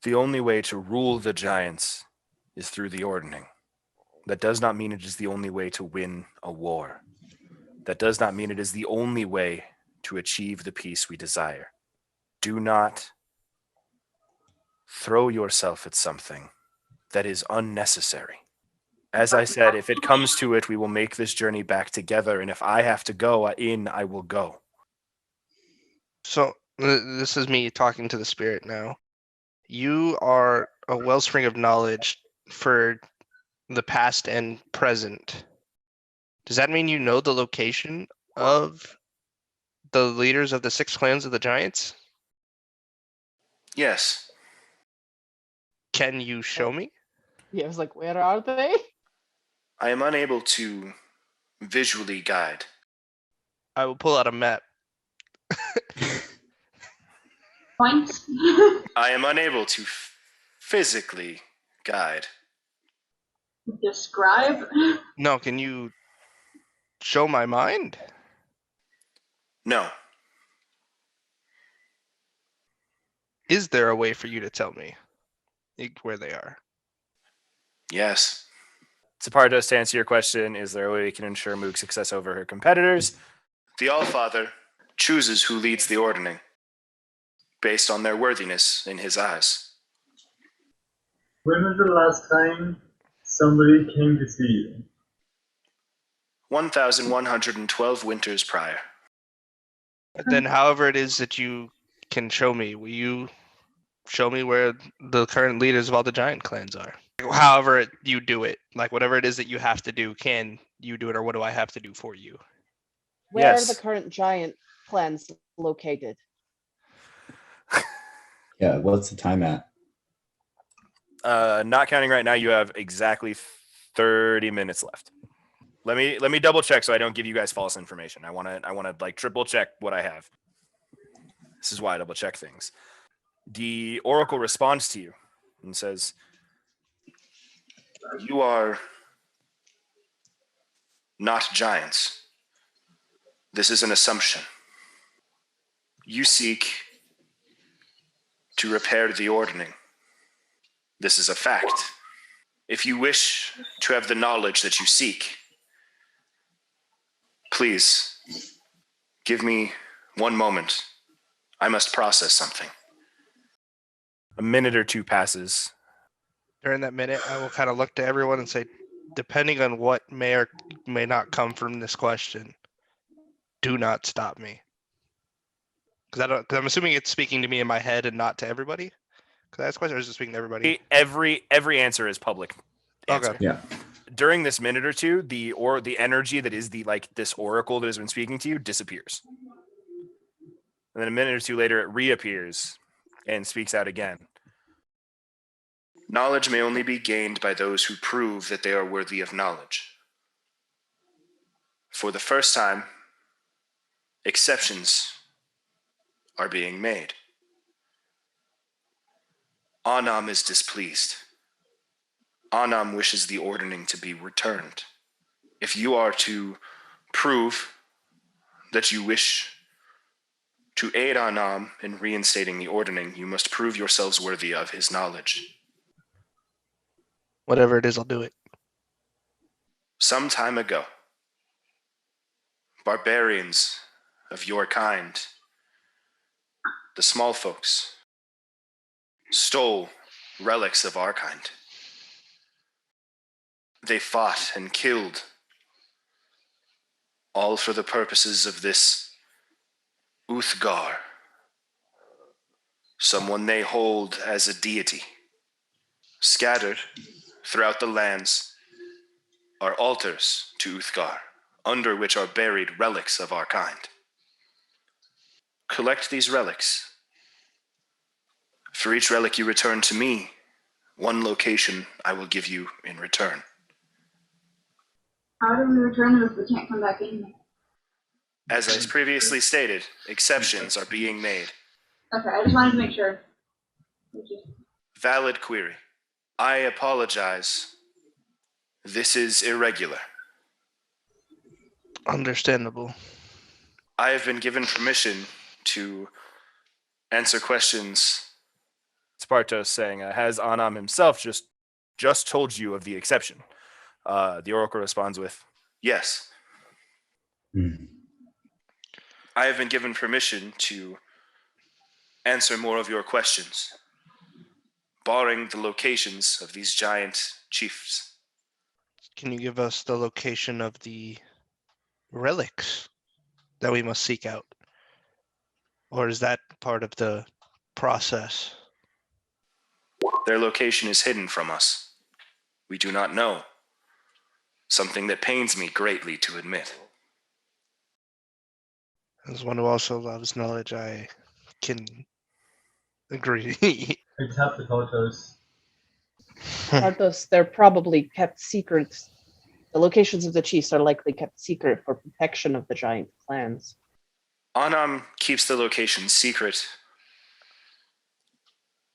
the only way to rule the giants is through the ordning. That does not mean it is the only way to win a war. That does not mean it is the only way to achieve the peace we desire. Do not throw yourself at something that is unnecessary. As I said, if it comes to it, we will make this journey back together, and if I have to go I will go. So this is me talking to the spirit now. You are a wellspring of knowledge for the past and present. Does that mean you know the location of the leaders of the 6 clans of the giants? Yes. Can you show me? Yeah, I was like, where are they? I am unable to visually guide. I will pull out a map. Points. I am unable to physically guide. Describe. No, can you show my mind? No. Is there a way for you to tell me where they are? Yes. Tapartos, to answer your question, is there a way we can ensure Moog's success over her competitors? The Allfather chooses who leads the ordning based on their worthiness in his eyes. When was the last time somebody came to see you? 1,112 winters prior. Then however it is that you can show me, will you show me where the current leaders of all the giant clans are? However you do it, like whatever it is that you have to do, can you do it, or what do I have to do for you? Where are Yes. the current giant clans located? Yeah, what's the time at? Not counting right now, you have exactly 30 minutes left. Let me double check so I don't give you guys false information. I want to like triple check what I have. This is why I double check things. The oracle responds to you and says, "You are not giants. This is an assumption. You seek to repair the ordning. This is a fact. If you wish to have the knowledge that you seek, please give me one moment. I must process something." A minute or two passes. During that minute, I will kind of look to everyone and say, depending on what may or may not come from this question, do not stop me. Because I'm assuming it's speaking to me in my head and not to everybody. Because I asked questions, or is it speaking to everybody? Every answer is public answer. Okay. Yeah. During this minute or two, the energy that is this oracle that has been speaking to you disappears. And then a minute or two later, it reappears and speaks out again. Knowledge may only be gained by those who prove that they are worthy of knowledge. For the first time, exceptions are being made. Anam is displeased. Anam wishes the ordering to be returned. If you are to prove that you wish to aid Anam in reinstating the ordering, you must prove yourselves worthy of his knowledge. Whatever it is, I'll do it. Some time ago, barbarians of your kind, the small folks, stole relics of our kind. They fought and killed, all for the purposes of this Uthgar, someone they hold as a deity. Scattered throughout the lands are altars to Uthgar, under which are buried relics of our kind. Collect these relics. For each relic you return to me, one location I will give you in return. How do we return them if we can't come back in? As I previously stated, exceptions are being made. Okay, I just wanted to make sure. Thank you. Valid query. I apologize. This is irregular. Understandable. I have been given permission to answer questions. Spartos saying, has Anam himself just told you of the exception? The oracle responds with, yes. I have been given permission to answer more of your questions, barring the locations of these giant chiefs. Can you give us the location of the relics that we must seek out? Or is that part of the process? Their location is hidden from us. We do not know. Something that pains me greatly to admit. As one who also loves knowledge, I can agree. I tap the Kotos. Arthos, they're probably kept secrets. The locations of the chiefs are likely kept secret for protection of the giant clans. Anam keeps the location secret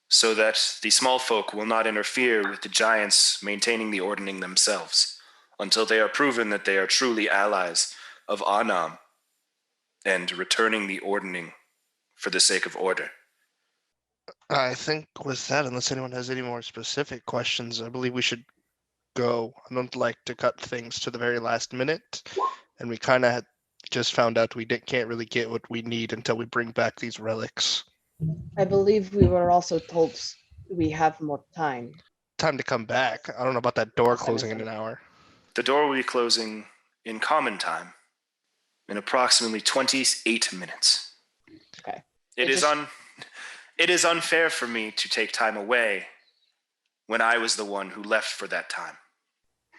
so that the small folk will not interfere with the giants maintaining the ordering themselves until they are proven that they are truly allies of Anam and returning the ordering for the sake of order. I think with that, unless anyone has any more specific questions, I believe we should go. I don't like to cut things to the very last minute, and we kind of just found out we can't really get what we need until we bring back these relics. I believe we were also told we have more time. Time to come back. I don't know about that door closing in an hour. The door will be closing in common time in approximately 28 minutes. Okay. It is unfair for me to take time away when I was the one who left for that time.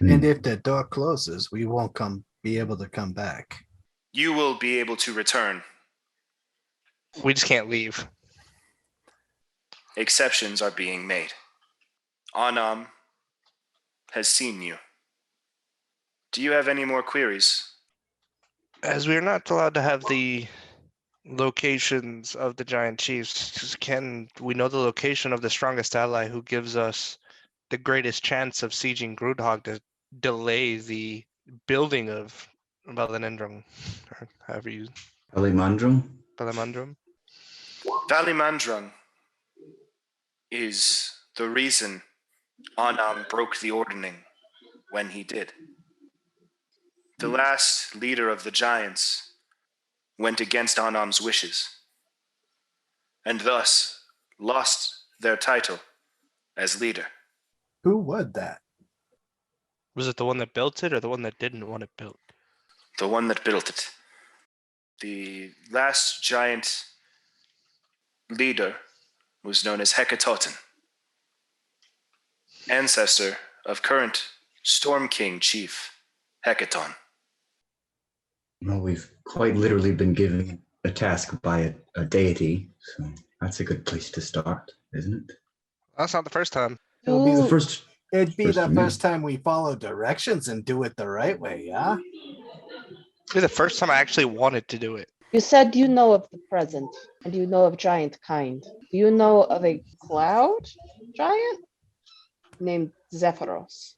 And if the door closes, we won't be able to come back. You will be able to return. We just can't leave. Exceptions are being made. Anam has seen you. Do you have any more queries? As we are not allowed to have the locations of the giant chiefs, can we know the location of the strongest ally who gives us the greatest chance of sieging Grudhog to delay the building of Valinendrum, or however you Alimandrum? Valimandrum? Valimandrung is the reason Anam broke the ordning when he did. The last leader of the giants went against Anam's wishes, and thus lost their title as leader. Who would that? Was it the one that built it or the one that didn't want it built? The one that built it. The last giant leader was known as Hecatotin, ancestor of current Storm King Chief Hecaton. Well, we've quite literally been given a task by a deity, so that's a good place to start, isn't it? That's not the first time. It'll be the Ooh, first. It'd be First the for me. first time we follow directions and do it the right way, yeah? It'll be the first time I actually wanted to do it. you said you know of the present, and you know of giant kind. Do you know of a cloud giant named Zephyros?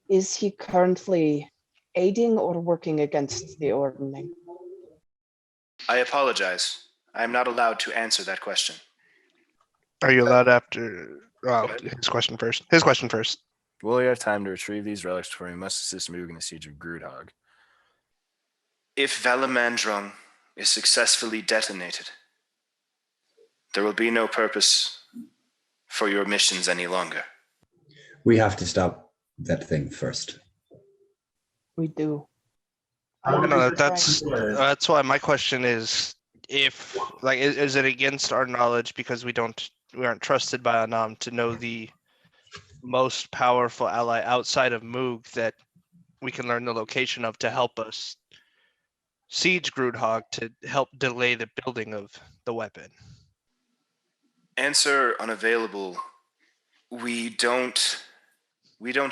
Is he currently aiding or working against the ordning? I apologize. I am not allowed to answer that question. Are you allowed after? Oh, his question first. His question first. Will you have time to retrieve these relics before we must assist Moog in the siege of Grudhog? If Valimandrung is successfully detonated, there will be no purpose for your missions any longer. We have to stop that thing first. We do. How No, does it that's why my question is, if like is it against our knowledge because we aren't trusted by Anam to know the most powerful ally outside of Moog that we can learn the location of to help us siege Grudhog to help delay the building of the weapon? Answer unavailable. We don't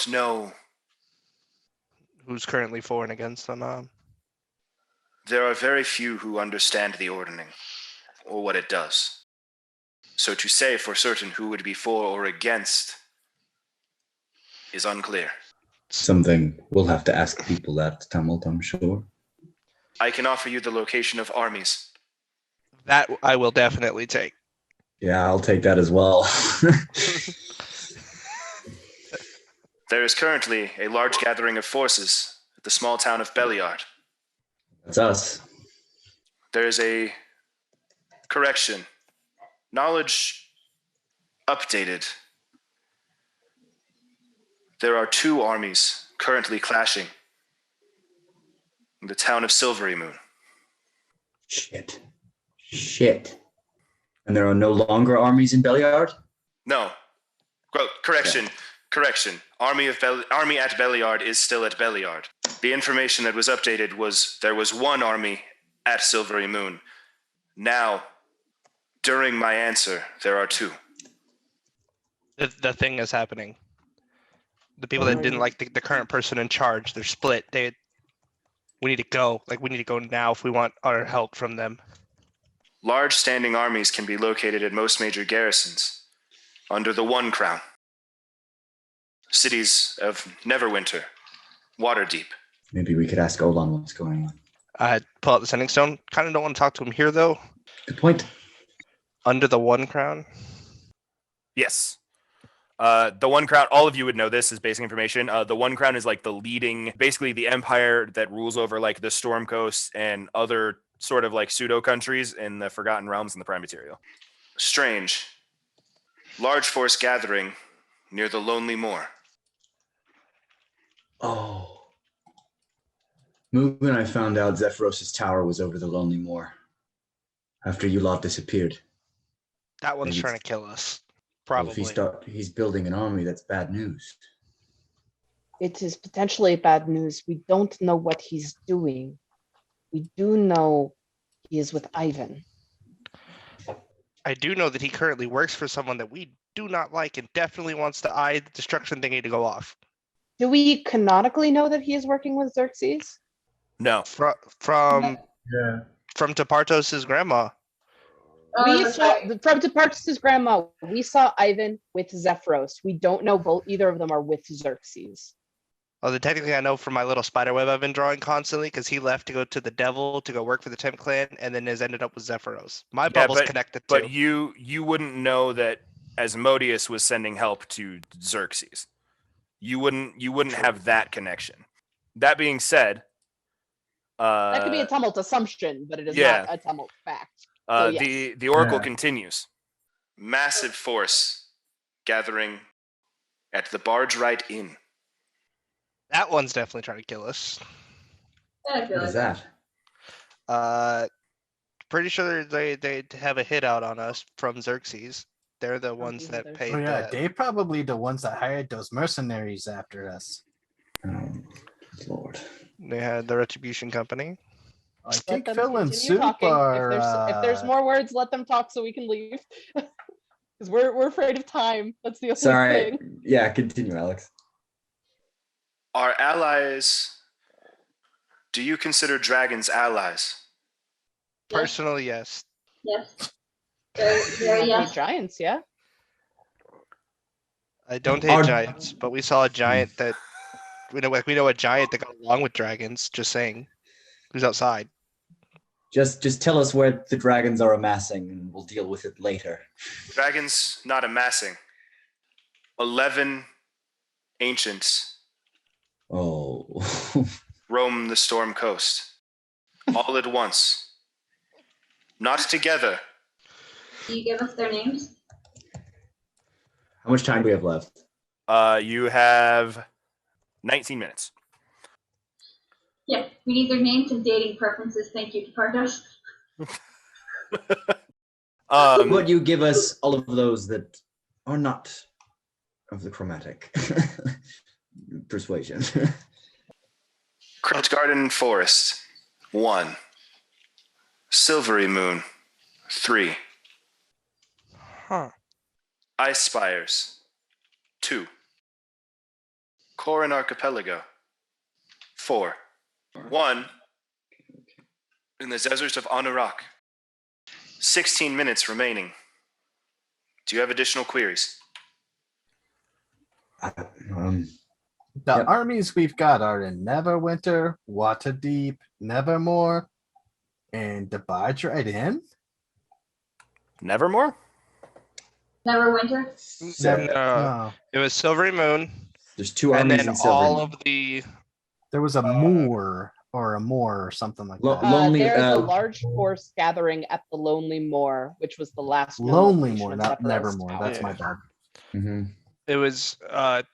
know. Who's currently for and against Anam? There are very few who understand the ordning or what it does. So to say for certain who would be for or against is unclear. Something we'll have to ask people at Tumult, I'm sure. I can offer you the location of armies. That I will definitely take. Yeah, I'll take that as well. There is currently a large gathering of forces at the small town of Beliard. That's us. There is a correction. Knowledge updated. There are 2 armies currently clashing in the town of Silvery Moon. Shit. And there are no longer armies in Beliard? No. Correction. Army at Beliard is still at Beliard. The information that was updated was there was 1 army at Silvery Moon. Now, during my answer, there are 2. The thing is happening. The people that didn't like the current person in charge, they're split. We need to go. We need to go now if we want our help from them. Large standing armies can be located at most major garrisons under the One Crown. Cities of Neverwinter, Waterdeep. Maybe we could ask Olan what's going on. I pull out the sending stone. Kind of don't want to talk to him here, though. Good point. Under the One Crown? Yes. The One Crown, all of you would know this is basic information. The One Crown is like the leading, basically the empire that rules over like the Storm Coast and other sort of like pseudo countries in the Forgotten Realms and the Prime Material. Strange. Large force gathering near the Lonely Moor. Oh. Moog and I found out Zephyros' tower was over the Lonely Moor after you lot disappeared. That one's Maybe trying to kill us. Well, Probably. if he's building an army, that's bad news. It is potentially bad news. We don't know what he's doing. We do know he is with Ivan. I do know that he currently works for someone that we do not like and definitely wants the eye destruction thingy to go off. Do we canonically know that he is working with Xerxes? No. From Yeah. Tepartos' grandma. We that's saw right. from Tepartus' grandma. We saw Ivan with Zephyros. We don't know both. Either of them are with Xerxes. Oh, then technically I know from my little spider web I've been drawing constantly because he left to go to the devil to go work for the Temp Clan and then has ended up with Zephyros. My bubble's connected But too. you wouldn't know that Asmodeus was sending help to Xerxes. You wouldn't True. have that connection. That being said, That could be a tumult assumption, but it is yeah. not a tumult fact. So yes. the oracle Yeah. continues. Massive force gathering at the Barge Right Inn. That one's definitely trying to kill us. Yeah, I feel What is like that? Pretty sure they have a hit out on us from Xerxes. They're the ones yeah, that there's- paid Oh yeah, the they probably the ones that hired those mercenaries after us. Lord. they had the retribution company. I Let think them Phil and continue Soup talking. are. If there's more words, let them talk so we can leave. Because we're afraid of time. That's the only Sorry. thing. Yeah, continue, Alex. Our allies. Do you consider dragons allies? Personally, yes. yes. We Very don't yes. hate giants, yeah. I don't hate Our- giants, but we saw a giant that we know a giant that got along with dragons. Just saying, who's outside? Just tell us where the dragons are amassing, and we'll deal with it later. Dragons not amassing. 11 ancients Oh. roam the storm coast. All at once. Not together. Do you give us their names? How much time do we have left? You have 19 minutes. Yeah, we need their names and dating preferences. Thank you, Pardos. Would you give us all of those that are not of the chromatic persuasion? Crypt Garden Forest, 1. Silvery Moon, 3. Huh. Ice Spires, 2. Corin Archipelago, 4. 1. In the deserts of Anurak. 16 minutes remaining. Do you have additional queries? Um, The Yep. armies we've got are in Neverwinter, Waterdeep, Nevermore, and the Barge Right Inn. Nevermore? Neverwinter. so Oh, It was Silvery Moon, there's two and armies then in Silver. all of the there was a Moor or a Moor or something like Lo- that. Lonely- There is a uh, large force gathering at the Lonely Moor, which was the last known Lonely location Moor, of not Zephyros Nevermore. Tower. That's Yeah. my bad. Mhm. it was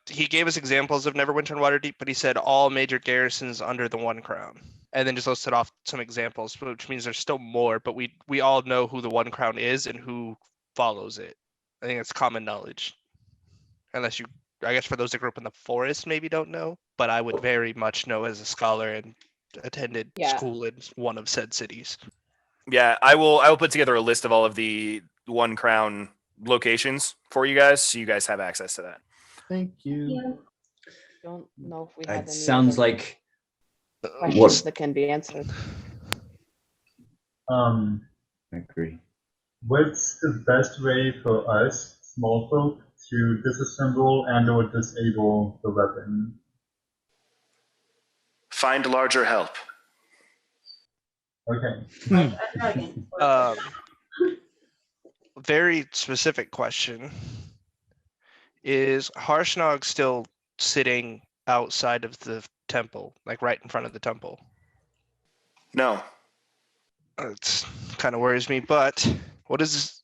he gave us examples of Neverwinter and Waterdeep, but he said all major garrisons under the One Crown, and then just listed off some examples, which means there's still more. But we all know who the One Crown is and who follows it. I think it's common knowledge, unless you, I guess, for those that grew up in the forest, maybe don't know. But I would very much know as a scholar and attended Yeah. school in one of said cities. Yeah, I will put together a list of all of the One Crown locations for you guys, so you guys have access to that. Thank you. Yeah. Don't know if we have It any sounds other like questions what- that can be answered. I agree. What's the best way for us, small folk, to disassemble and/or disable the weapon? Find larger help. Okay. Like a dragon. Very specific question. Is Harshnag still sitting outside of the temple, like right in front of the temple? No. It's kind of worries me, but what is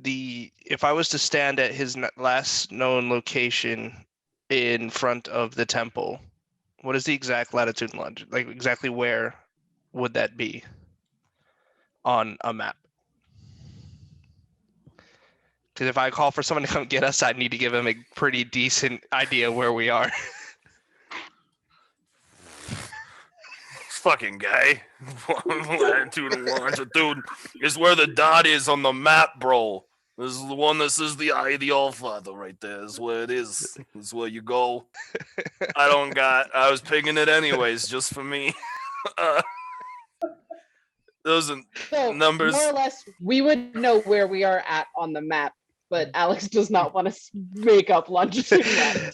if I was to stand at his last known location in front of the temple, what is the exact latitude and longitude? Like exactly where would that be on a map? Because if I call for someone to come get us, I need to give them a pretty decent idea where we are. Fucking guy. Latitude and longitude is where the dot is on the map, bro. This is the one that says the eye of the Allfather right there. Is where it is. Is where you go. I was picking it anyways, just for me. Those are So numbers. more or less, we would know where we are at on the map, but Alex does not want to make up longitude.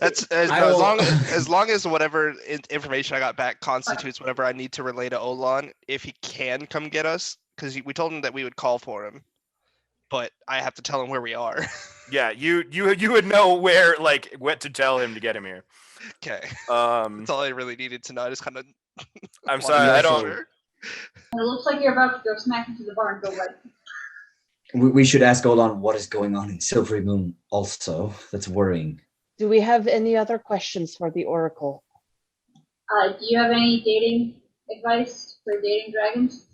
That's as long as whatever information I got back constitutes whatever I need to relay to Olan. If he can come get us, because we told him that we would call for him, but I have to tell him where we are. Yeah, you would know where, like, what to tell him to get him here. Okay. That's all I really needed to know. I just kind of. I'm sorry, I don't. It looks like you're about to go smack into the bar and go right. We should ask Olan what is going on in Silvery Moon also. That's worrying. Do we have any other questions for the Oracle? Do you have any dating advice for dating dragons?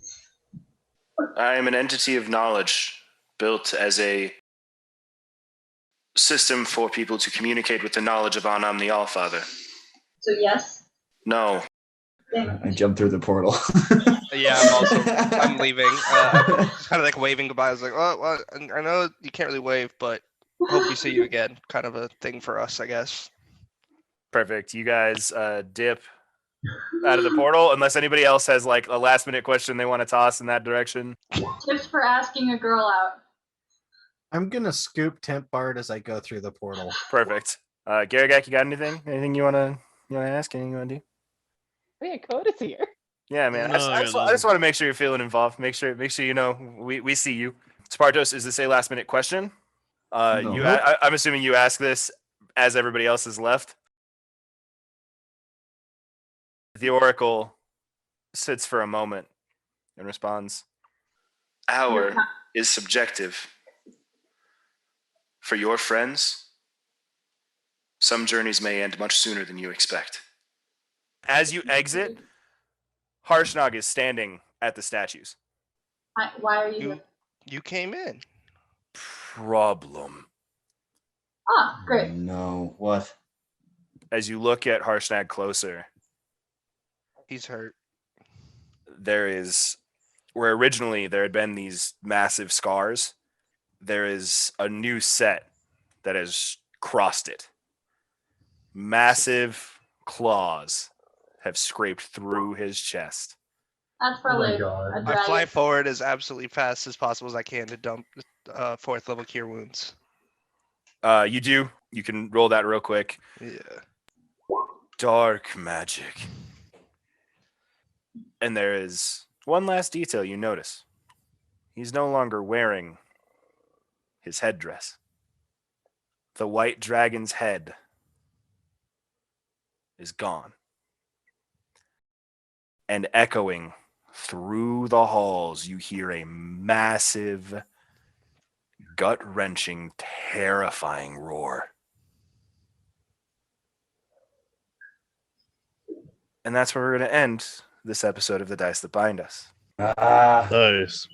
I am an entity of knowledge built as a system for people to communicate with the knowledge of Anam the Allfather. So yes. No. Damn. I jumped through the portal. Yeah, I'm leaving. Kind of like waving goodbye. I was like, oh, well, I know you can't really wave, but hope we see you again. Kind of a thing for us, I guess. Perfect. You guys dip out of the portal, unless anybody else has like a last minute question they want to toss in that direction. Tips for asking a girl out. I'm gonna scoop Temp Bard as I go through the portal. Perfect. Garagak, you got anything? Anything you wanna ask? Anything you wanna do? Oh yeah, Coda's here. Yeah, man. No, I just want to make sure you're feeling involved. Make sure you know we see you. Spartos, is this a last minute question? No. I'm assuming you ask this as everybody else has left. The Oracle sits for a moment and responds, "Hour is subjective. For your friends, some journeys may end much sooner than you expect." As you exit, Harshnag is standing at the statues. Why are you here? You came in. Problem. Ah, great. No, what? As you look at Harshnag closer, He's hurt. there is, where originally there had been these massive scars, there is a new set that has crossed it. Massive claws have scraped through his chest. That's Oh my probably God. a I fly dragon. forward as absolutely fast as possible as I can to dump 4th level cure wounds. You do. You can roll that real quick. Yeah. Dark magic. And there is one last detail you notice. He's no longer wearing his headdress. The white dragon's head is gone. And echoing through the halls, you hear a massive, gut-wrenching, terrifying roar. And that's where we're going to end this episode of The Dice That Bind Us. Nice.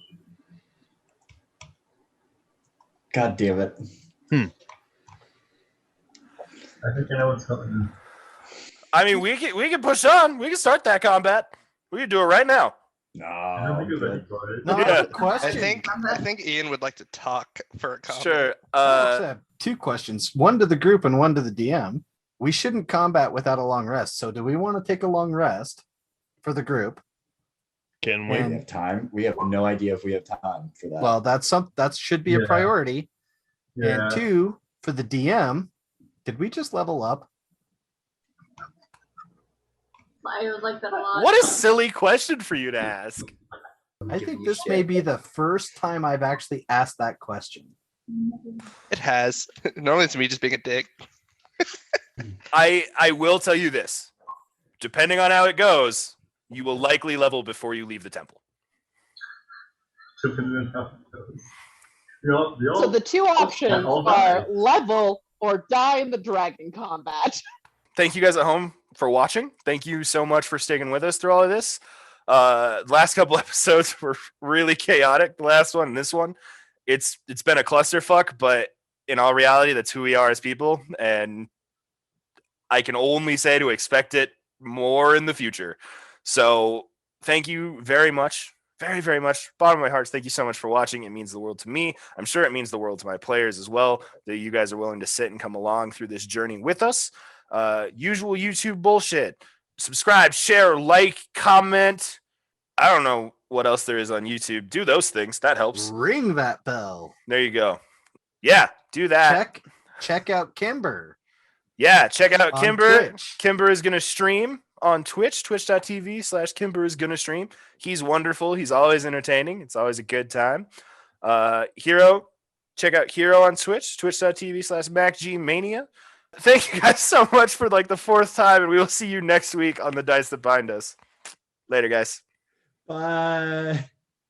God damn it. I think I know what's coming. I mean, we can push on. We can start that combat. We can do it right now. I don't No. think you're ready for it. No, I Yeah. have a question. I think Ian would like to talk for a comment. Sure. I actually have two questions, one to the group and one to the DM. We shouldn't combat without a long rest. So do we want to take a long rest for the group? Can We we? And- have time. We have no idea if we have time for that. Well, that should be a Yeah. priority. Yeah. And two, for the DM, did we just level up? I would like that a lot. What a silly question for you to ask. I Giving think you this shit. may be the first time I've actually asked that question. It has. Normally it's me just being a dick. I will tell you this. Depending on how it goes, you will likely level before you leave the temple. Depending on how it goes. We all, So the two options all die. are level or die in the dragon combat. Thank you guys at home for watching. Thank you so much for sticking with us through all of this. Last couple episodes were really chaotic. The last one and this one, it's been a clusterfuck, but in all reality, that's who we are as people. And I can only say to expect it more in the future. So thank you very much. Very, very much. Bottom of my heart, thank you so much for watching. It means the world to me. I'm sure it means the world to my players as well, that you guys are willing to sit and come along through this journey with us. Usual YouTube bullshit. Subscribe, share, like, comment. I don't know what else there is on YouTube. Do those things. That helps. Ring that bell. There you go. Yeah, do that. Check out Kimber. Yeah, check out on Kimber. Twitch. Kimber is going to stream on Twitch, twitch.tv/Kimber is going to stream. He's wonderful. He's always entertaining. It's always a good time. Hero, check out Hero on Twitch, twitch.tv/MacGMania. Thank you guys so much for like the fourth time, and we will see you next week on the Dice That Bind Us. Later, guys. Bye.